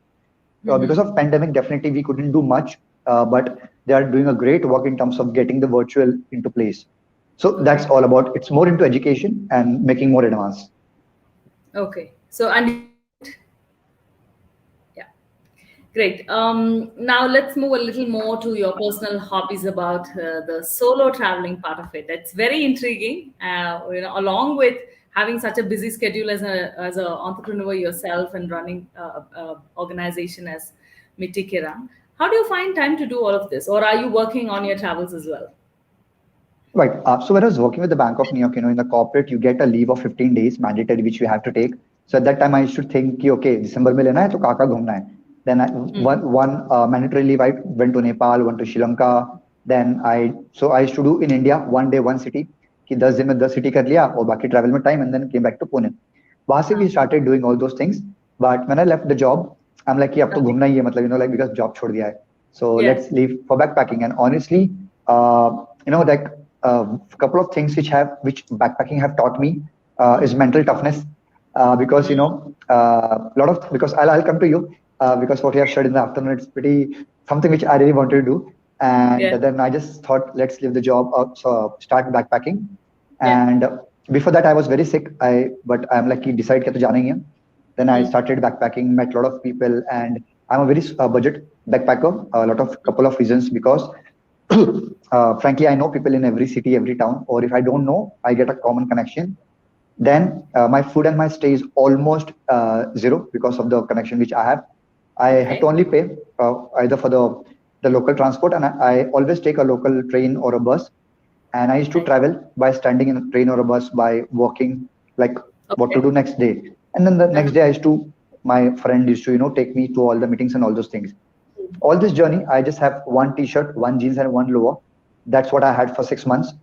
Because mhm. of pandemic, definitely we couldn't do much, but they are doing a great work in terms of getting the virtual into place. So that's Okay. all about. It's more into education and making more advanced. Okay. So, and yeah. Great. Now let's move a little more to your personal hobbies about the solo traveling part of it. It's very intriguing. Along with having such a busy schedule as a entrepreneur yourself and running a organization as Mitti Ke Rang, how do you find time to do all of this, or are you working on your travels as well? Right. So when I was working with the Bank of New York, in the corporate, you get a leave of 15 days mandatory, which you have to take. So at that time I used to think कि okay December में लेना है तो कहाँ घूमना है. Then one mandatory leave I went to Nepal, went to Sri Lanka. Then I used to do in India 1 day 1 city कि 10 दिन में 10 city कर लिया और बाकी travel में time, and then came back to Pune. वहां से we started doing all those things. But when I left the job, I'm like कि अब तो घूमना ही है, मतलब like because job छोड़ दिया है. So let's leave for backpacking. And honestly, like a couple of things which backpacking have taught me is mental toughness. Because lot of, because I'll come to you, because what you have shared in the afternoon, it's pretty something which I really wanted to do. And then I just thought, let's leave the job, so start backpacking. And before that I was very sick, but I'm like decide कि तो जाना ही है. Then I started backpacking, met a lot of people, and I'm a very budget backpacker. Couple of reasons, because frankly I know people in every city, every town, or if I don't know, I get a common connection. Then my food and my stay is almost zero because of the connection which I have. I have to only pay either for the local transport, and I always take a local train or a bus. And I used to travel by standing in a train or a bus, by walking, like what to do next day. And then the next day my friend used to take me to all the meetings and all those things. All this journey, I just have one t-shirt, one jeans, and one lower. That's what I had for 6 months.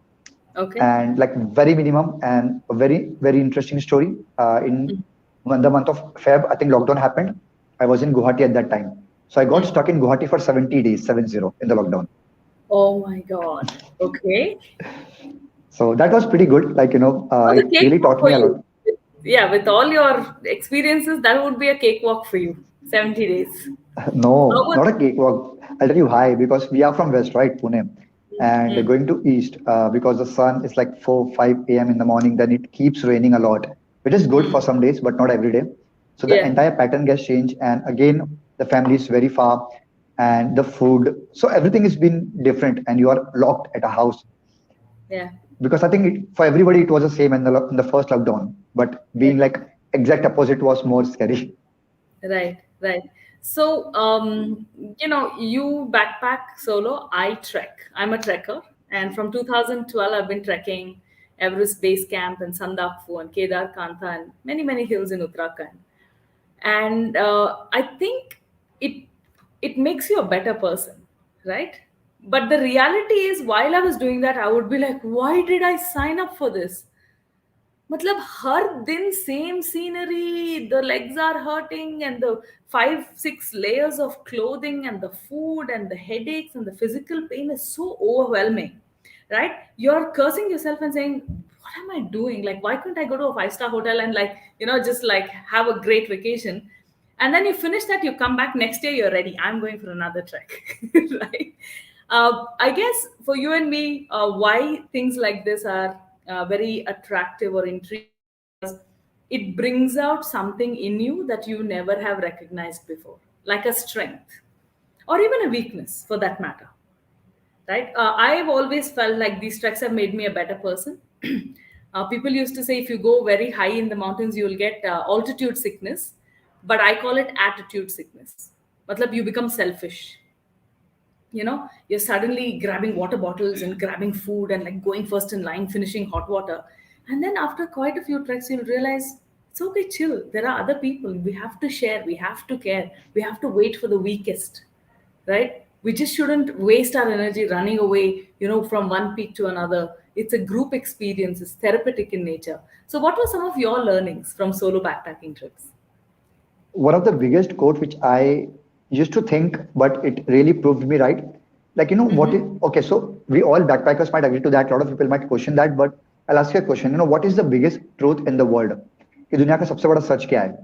Okay. And like very minimum, and a very, very interesting story. In the month of Feb, I think lockdown happened. I was in Guwahati at that time. So I got stuck in Guwahati for 70 days, 70, in the lockdown. Oh my God. Okay. So that was pretty good. Like, it really taught me a lot. Yeah, with all your experiences, that would be a cakewalk for you. 70 days. No, not a cakewalk. I'll tell you why. Because we are from West, right, Pune. And going to East, because the sun is like 4, 5 a.m. in the morning, then it keeps raining a lot, which is good for some days, but not every day. So the entire pattern gets changed. And again, the family is very far, and the food. So everything has been different, and you are locked at a house. Yeah. Because I think for everybody, it was the same in the first lockdown, but being like exact opposite was more scary. Right, right. So, you backpack solo, I trek. I'm a trekker. And from 2012, I've been trekking Everest Base Camp and Sandakfu and Kedar Kantha and many, many hills in Uttarakhand. And I think it makes you a better person, right? But the reality is, while I was doing that, I would be like, why did I sign up for this? मतलब हर दिन same scenery, the legs are hurting, and the 5-6 layers of clothing, and the food, and the headaches, and the physical pain is so overwhelming, right? You're cursing yourself and saying, what am I doing? Like, why couldn't I go to a 5-star hotel and, like, just like have a great vacation? And then you finish that, you come back next year, you're ready, I'm going for another trek. Right? I guess for you and me, why things like this are very attractive or intriguing, because it brings out something in you that you never have recognized before, like a strength or even a weakness for that matter, right? I've always felt like these treks have made me a better person. People used to say if you go very high in the mountains, you will get altitude sickness, but I call it attitude sickness. Matlab, you become selfish. You're suddenly grabbing water bottles and grabbing food and like going first in line, finishing hot water. And then after quite a few treks, you'll realize it's okay, chill. There are other people. We have to share. We have to care. We have to wait for the weakest, right? We just shouldn't waste our energy running away, from one peak to another. It's a group experience. It's therapeutic in nature. So what were some of your learnings from solo backpacking trips? One of the biggest quote which I used to think, but it really proved me right. Like, okay, so we all backpackers might agree to that. A lot of people might question that, but I'll ask you a question. What is the biggest truth in the world? कि दुनिया का सबसे बड़ा सच क्या है?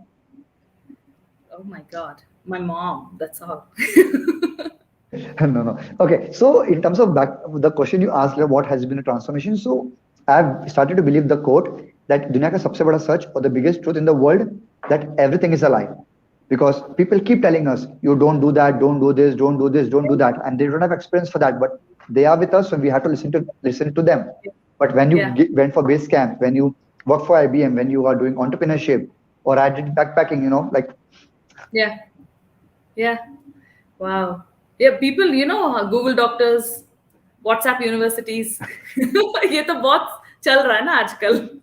Oh my God, my mom, that's all. No. Okay, so in terms of the question you asked, like, what has been a transformation? So I've started to believe the quote that दुनिया का सबसे बड़ा सच, or the biggest truth in the world, that everything is a lie. Because people keep telling us, you don't do that, don't do this, don't do this, don't do that, and they don't have experience for that, but they are with us, so we have to listen to them. But when you went for base camp, when you work for IBM, when you are doing entrepreneurship, or I did backpacking, like yeah, wow. Yeah, people, Google doctors, WhatsApp universities. ये तो बहुत चल रहा है ना आजकल.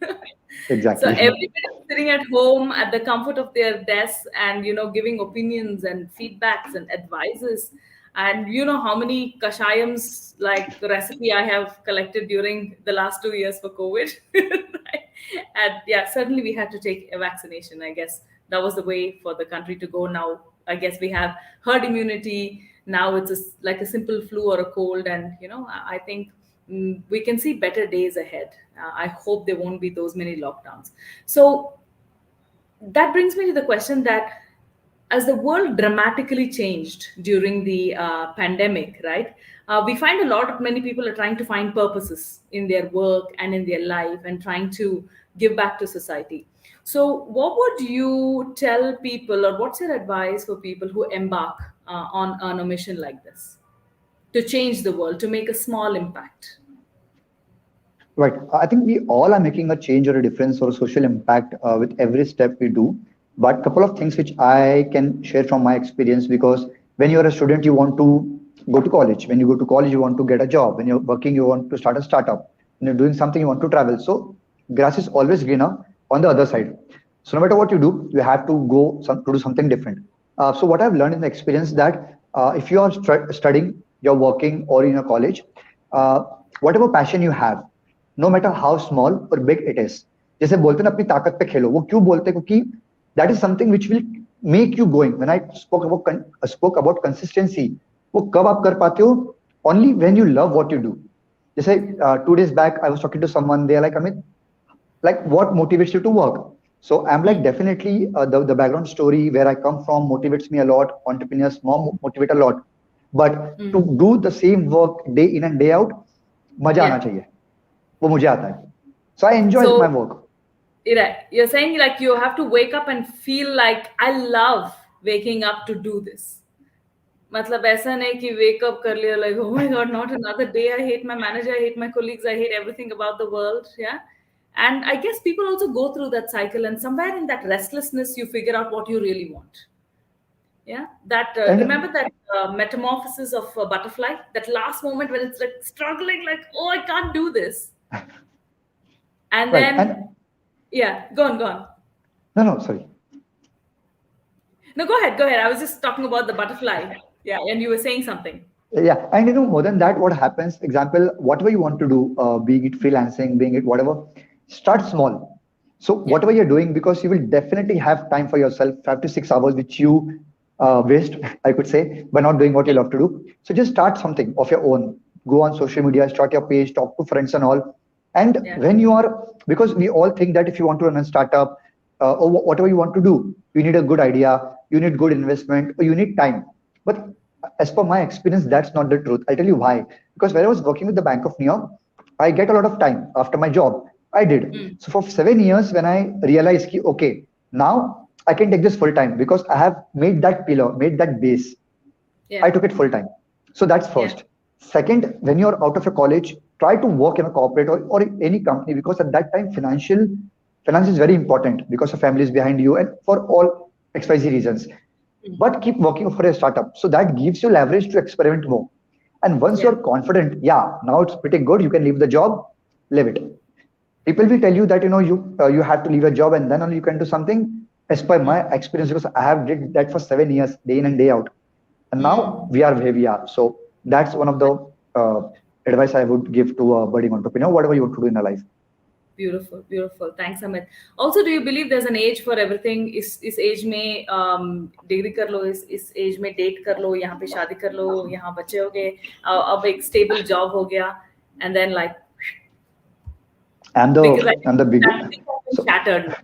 So Exactly. everybody is sitting at home at the comfort of their desks and giving opinions and feedbacks and advices. And you know how many kashayams like recipe I have collected during the last 2 years for COVID. Right? And yeah, certainly we had to take a vaccination. I guess that was the way for the country to go now. I guess we have herd immunity. Now it's like a simple flu or a cold. And I think we can see better days ahead. I hope there won't be those many lockdowns. So that brings me to the question that as the world dramatically changed during the pandemic, right? We find a lot of many people are trying to find purposes in their work and in their life and trying to give back to society. So, what would you tell people, or what's your advice for people who embark on a mission like this to change the world, to make a small impact? Right. I think we all are making a change or a difference or a social impact with every step we do. But couple of things which I can share from my experience, because when you're a student, you want to go to college. When you go to college, you want to get a job. When you're working, you want to start a startup. When you're doing something, you want to travel. So grass is always greener on the other side. So no matter what you do, you have to to do something different. So what I've learned in the experience that if you are studying, you're working, or in a college, uh, whatever passion you have, no matter how small और big it is, जैसे बोलते हैं ना अपनी ताकत पे खेलो, वो क्यों बोलते हैं? क्योंकि that is something which will make you going. When I spoke about consistency, वो कब आप कर पाते हो? Only when you love what you do. जैसे 2 days back I was talking to someone, they are like, Amit, like what motivates you to work? So I'm like, definitely the background story where I come from motivates me a lot. Entrepreneurs motivate a lot, but to do the same work day in and day out, मजा आना Yeah. चाहिए. वो मुझे आता है. So I enjoy my So work. you're saying like you have to wake up and feel like I love waking up to do this. मतलब ऐसा नहीं कि wake up कर लिया like oh my god, not another day. I hate my manager, I hate my colleagues, I hate everything about the world. Yeah. And I guess people also go through that cycle, and somewhere in that restlessness you figure out what you really want. Yeah, that remember And that metamorphosis of a butterfly, that last moment when it's like struggling, like oh I can't do this. And right, then, and yeah, go on. no, sorry. No, go ahead. I was just talking about the butterfly. Yeah, and you were saying something. Yeah, and more than that, what happens? Example, whatever you want to do, being it freelancing, being it whatever, start small. So Yeah. whatever you're doing, because you will definitely have time for yourself, 5 to 6 hours, which you waste, I could say, by not doing what you Yeah. love to do. So just start something of your own. Go on social media, start your page, talk to friends and all. And Yeah. when you are, because we all think that if you want to run a startup or whatever you want to do, you need a good idea, you need good investment, or you need time. But as per my experience, that's not the truth. I'll tell you why. Because when I was working with the Bank of New York, I get a lot of time after my job. I did. Mm. So for 7 years, when I realized, ki, okay, now I can take this full time because I have made that pillar, made that base. I Yeah. took it full time. So that's Yeah. first. Second, when you're out of your college, try to work in a corporate or any company, because at that time, finance is very important because of families behind you and for all XYZ reasons. Mm. But keep working for a startup. So that gives you leverage to experiment more. And once Yeah. you're confident, yeah, now it's pretty good, you can leave the job, leave it. People will tell you that you have to leave a job and then only you can do something. As per my experience, because I have did that for 7 years, day in and day out, and now Mm. we are where we are. So that's one of the uh, advice I would give to a budding entrepreneur, whatever you want to do in your life. Beautiful, beautiful. Thanks, Amit. Also, do you believe there's an age for everything? इस as में degree कर लो, इस as में date कर लो, यहाँ पे शादी कर लो, यहाँ बच्चे हो गए, अब एक स्टेबल जॉब हो गया, and then like And because I think the big that thing has been so shattered.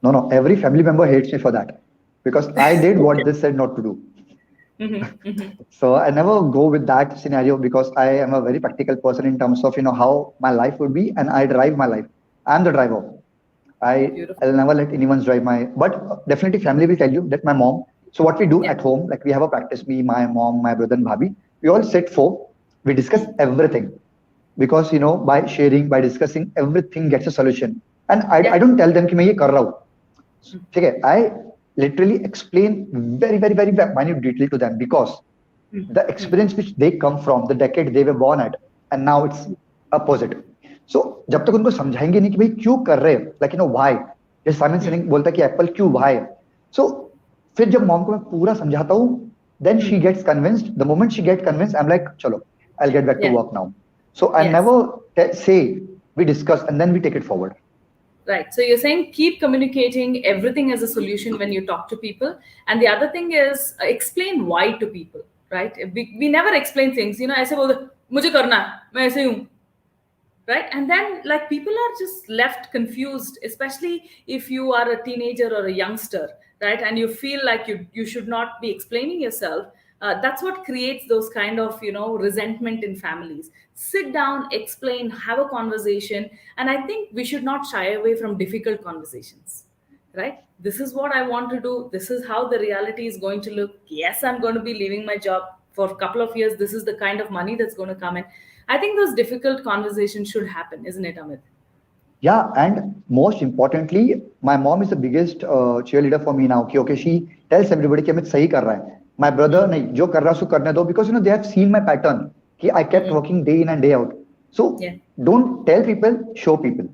no, every family member hates me for that, because I did what they said not to do. So I never go with that scenario, because I am a very practical person in terms of how my life would be, and I drive my life. I'm the driver. Beautiful. I'll never let anyone drive my. But definitely, family will tell you that my mom. So what we do Yeah. at home, like we have a practice. Me, my mom, my brother, and bhabhi. We all sit for. We discuss everything, because by sharing, by discussing, everything gets a solution. And I Yeah. don't tell them कि मैं ये कर रहा हूँ. ठीक है? I literally explain very very very minute detail to them, because the experience which they come from, the decade they were born at, and now it's opposite. सो जब तक उनको समझाएंगे नहीं कि भाई क्यों कर रहे हैं, लाइक व्हाई, जैसे साइमन Hmm. सिनेक बोलता है कि एप्पल क्यों, व्हाई. सो फिर जब मॉम को मैं पूरा समझाता हूँ, then she Hmm. Gets convinced. The moment she get convinced, I am like चलो, I get back to Yeah. Work now. So I Yes. Never say, we discuss and then we take it forward. Right. So you're saying keep communicating everything as a solution when you talk to people. And the other thing is explain why to people, right? We never explain things, ऐसे बोल दो, मुझे करना है, मैं ऐसे ही हूँ, right? And then like people are just left confused, especially if you are a teenager or a youngster, right? And you feel like you should not be explaining yourself. That's what creates those kind of resentment in families. Sit down, explain, have a conversation. And I think we should not shy away from difficult conversations, right? This is what I want to do, this is how the reality is going to look. Yes, I'm going to be leaving my job for a couple of years, this is the kind of money that's going to come in. I think those difficult conversations should happen, isn't it, Amit? Yeah, and most importantly, my mom is the biggest cheerleader for me now. कि okay, she tells everybody कि अमित सही कर रहा है. My brother Mm-hmm. नहीं, जो कर रहा है उसको करने दो, because they have seen my pattern कि I kept Mm-hmm. working day in and day out. So Yeah. don't tell people, show people.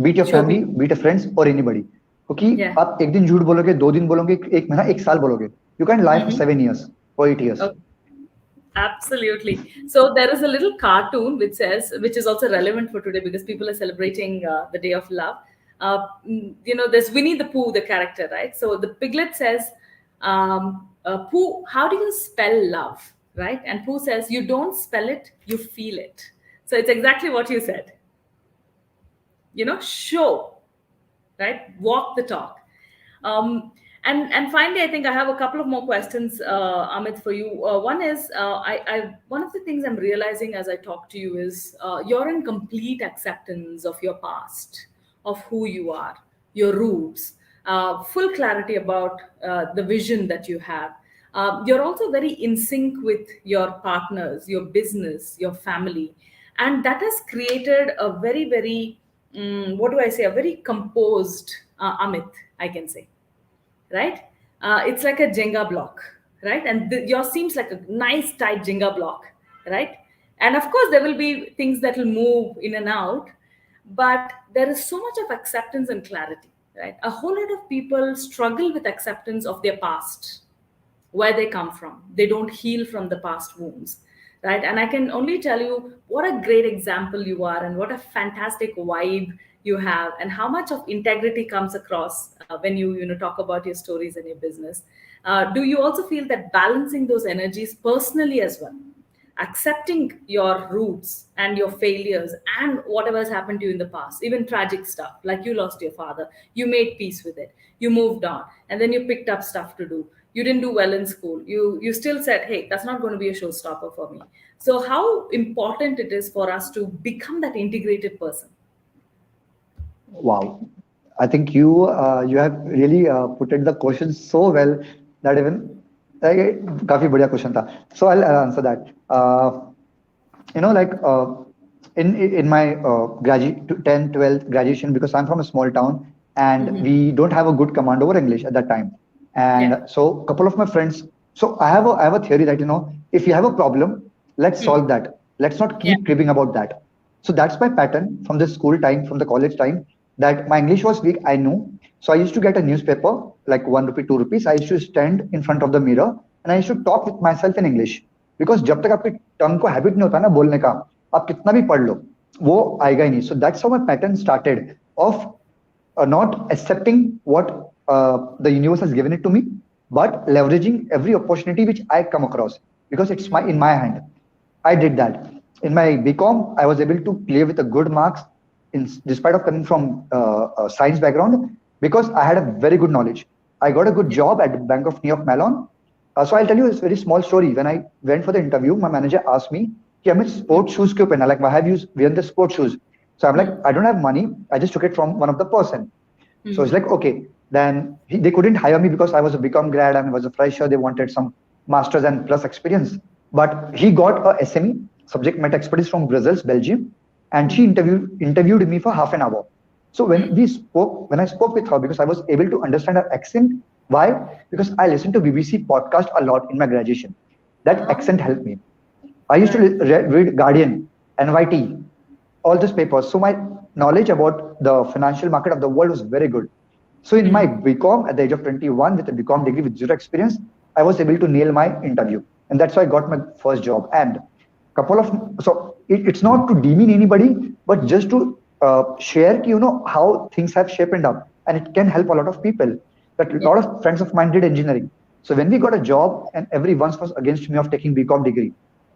Be it your Show family, people. be it your friends or anybody. क्योंकि Yeah. आप एक दिन झूठ बोलोगे, 2 दिन बोलोगे, एक महीना, एक साल बोलोगे. You can't lie for Mm-hmm. 7 years or 8 years. Okay. Absolutely. So there is a little cartoon which is also relevant for today because people are celebrating the Day of Love. There's Winnie the Pooh, the character, right? So the piglet says, Pooh, how do you spell love, right? And Pooh says, you don't spell it, you feel it. So it's exactly what you said. Show, right? Walk the talk. And finally, I think I have a couple of more questions, Amit, for you. One is, one of the things I'm realizing as I talk to you is you're in complete acceptance of your past, of who you are, your roots, full clarity about the vision that you have. You're also very in sync with your partners, your business, your family, and that has created a very, very what do I say? A very composed Amit, I can say, right? It's like a Jenga block, right? And yours seems like a nice tight Jenga block, right? And of course, there will be things that will move in and out, but there is so much of acceptance and clarity, right? A whole lot of people struggle with acceptance of their past, where they come from. They don't heal from the past wounds, right? And I can only tell you what a great example you are and what a fantastic vibe you have and how much of integrity comes across when you talk about your stories and your business. Do you also feel that balancing those energies personally as well, accepting your roots and your failures and whatever has happened to you in the past, even tragic stuff like you lost your father, you made peace with it, you moved on, and then you picked up stuff to do. You didn't do well in school. You still said, "Hey, that's not going to be a showstopper for me." So, how important it is for us to become that integrated person? Wow. I think you have really put it the question so well that even काफी बढ़िया question था. So I'll answer that. Like in my graduate 10th 12th graduation, because I'm from a small town and Mm-hmm. we don't have a good command over English at that time. And Yeah. so a couple of my friends, so I have a theory that if you have a problem, let's Hmm. solve that. Let's not Yeah. keep cribbing about that. So that's my pattern from the school time, from the college time, that my English was weak, I knew. So I used to get a newspaper, like 1 rupee, 2 rupees. I used to stand in front of the mirror and I used to talk with myself in English. Because जब तक आपकी टंग को habit नहीं होता ना बोलने का, आप कितना भी पढ़ लो, वो आएगा ही नहीं. So that's how my pattern started of not accepting what the universe has given it to me, but leveraging every opportunity which I come across because it's my in my hand. I did that. In my BCom, I was able to clear with a good marks, despite of coming from science background, because I had a very good knowledge. I got a good job at the Bank of New York Mellon. So I'll tell you a very small story. When I went for the interview, my manager asked me, "Ki Amit, sports shoes क्यों पहना? Like, why have you worn the sports shoes?" So I'm like, I don't have money. I just took it from one of the person. So it's like, okay. Then they couldn't hire me because I was a BCom grad and I was a fresher. They wanted some masters and plus experience. But he got a SME, subject matter expertise from Brussels, Belgium, and she interviewed me for half an hour. So when I spoke with her, because I was able to understand her accent. Why? Because I listened to BBC podcast a lot in my graduation. That Ah, accent helped me. I used to right. read Guardian, NYT. all these papers. So my knowledge about the financial market of the world was very good. So in my BCom at the age of 21 with a BCom degree with zero experience, I was able to nail my interview. And that's why I got my first job. And it's not to demean anybody, but just to share, how things have shaped up. And it can help a lot of people. That a lot of friends of mine did engineering. So when we got a job, and everyone was against me of taking BCom degree.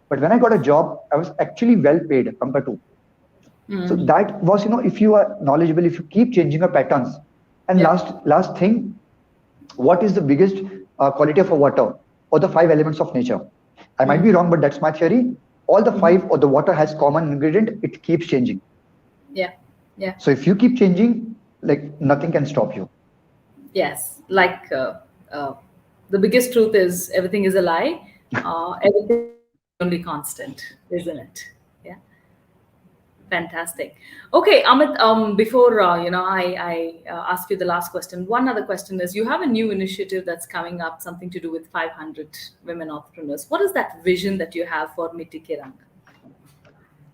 But when I got a job, I was actually well paid compared to. So that was, if you are knowledgeable, if you keep changing your patterns. And last thing, what is the biggest quality of a water or the 5 elements of nature? I might be wrong, but that's my theory. All the 5 or the water has common ingredient. It keeps changing. Yeah. So if you keep changing, like nothing can stop you. Yes. Like the biggest truth is everything is a lie. Everything is only constant, isn't it? Yeah. Fantastic. Okay, Amit. Before I ask you the last question. One other question is: you have a new initiative that's coming up, something to do with 500 women entrepreneurs. What is that vision that you have for Mitti Ke Rang?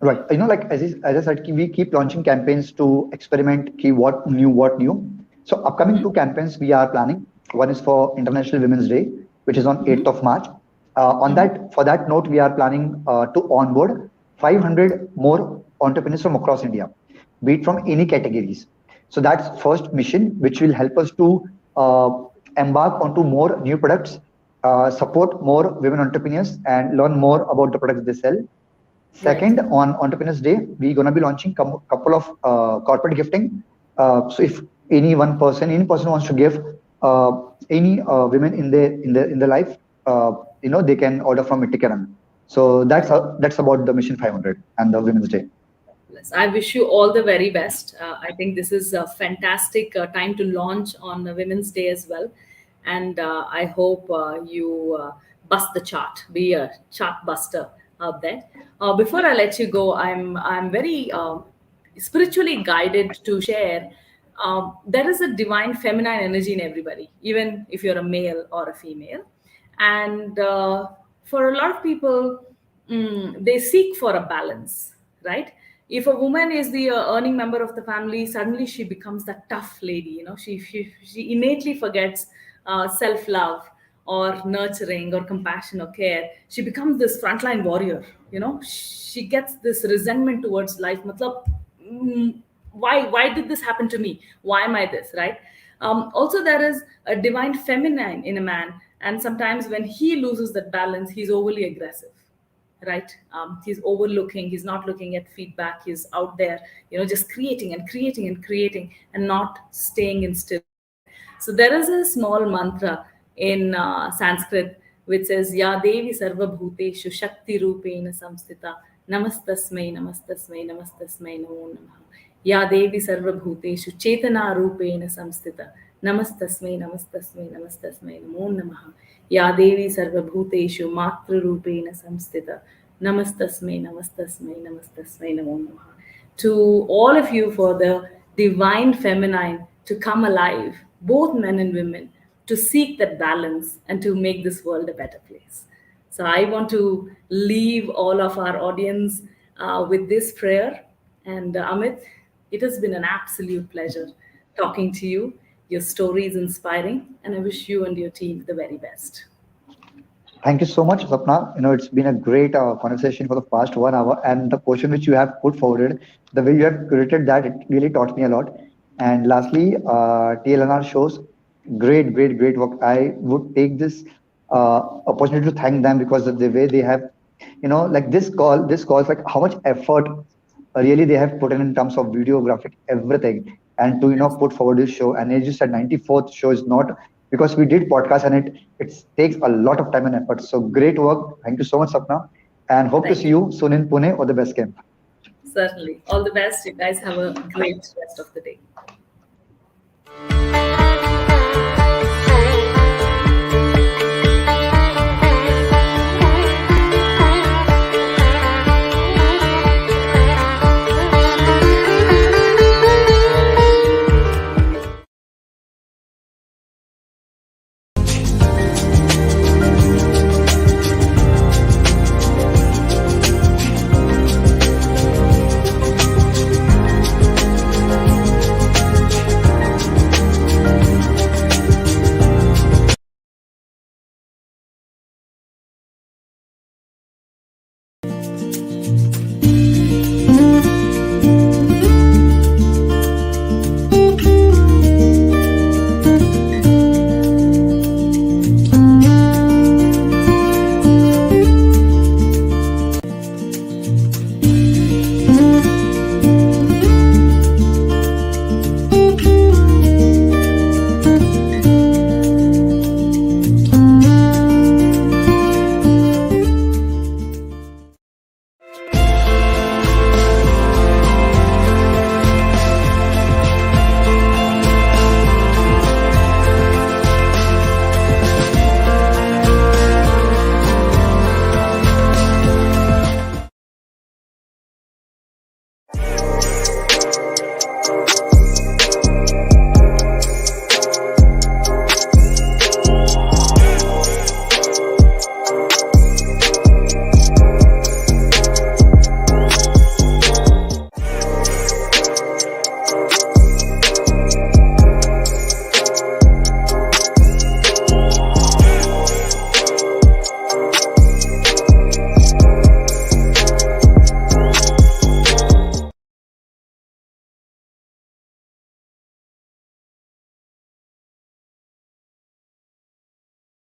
Right. Like as I said, we keep launching campaigns to experiment. What new. So upcoming 2 campaigns we are planning. One is for International Women's Day, which is on 8th of March. For that note, we are planning to onboard 500 more entrepreneurs from across India, be it from any categories. So that's first mission, which will help us to embark onto more new products, support more women entrepreneurs, and learn more about the products they sell. Second, on Entrepreneurs Day, we're going to be launching couple of corporate gifting. So if any person wants to give any women in their life, they can order from Mitti Ke Rang. So that's about the Mission 500 and the Women's Day. I wish you all the very best. I think this is a fantastic time to launch on Women's Day as well. And I hope you bust the chart, be a chart buster out there. Before I let you go, I'm very spiritually guided to share. There is a divine feminine energy in everybody, even if you're a male or a female. And for a lot of people, they seek for a balance, right? If a woman is the earning member of the family, suddenly she becomes that tough lady. She innately forgets self-love or nurturing or compassion or care. She becomes this frontline warrior. She gets this resentment towards life. Matlab, why did this happen to me? Why am I this, right? Also, there is a divine feminine in a man, and sometimes when he loses that balance, he's overly aggressive, right? He's overlooking, he's not looking at feedback, he's out there, just creating and creating and creating and not staying in still. So there is a small mantra in Sanskrit which says, Ya Devi Sarva Bhuteshu Shakti Rupena Samstita Namastasmai Namastasmai Namastasmai Namo Namaha. Ya Devi Sarva Bhuteshu Chetana Rupena Samstita Namastasmai Namastasmai Namastasmai Namo Namaha. Ya Devi Sarva Bhuteshu Matra Rupena Samstita Namastasmai Namastasmai Namastasmai Namo Namaha. To all of you, for the divine feminine to come alive, both men and women, to seek that balance and to make this world a better place. So I want to leave all of our audience with this prayer. And Amit, it has been an absolute pleasure talking to you. Your story is inspiring, and I wish you and your team the very best. Thank you so much, Sapna. It's been a great conversation for the past 1 hour, and the question which you have put forward, the way you have curated that, it really taught me a lot. And lastly, TLRSHOWS, great work. I would take this opportunity to thank them because of the way they have, like this call is like how much effort really they have put in terms of videographic, everything, and to put forward this show. And as you said, 94th show is not because we did podcast, and it takes a lot of time and effort. So great work. Thank you so much, Sapna, and hope to see you soon in Pune or the best camp. Certainly. All the best. You guys have a great rest of the day.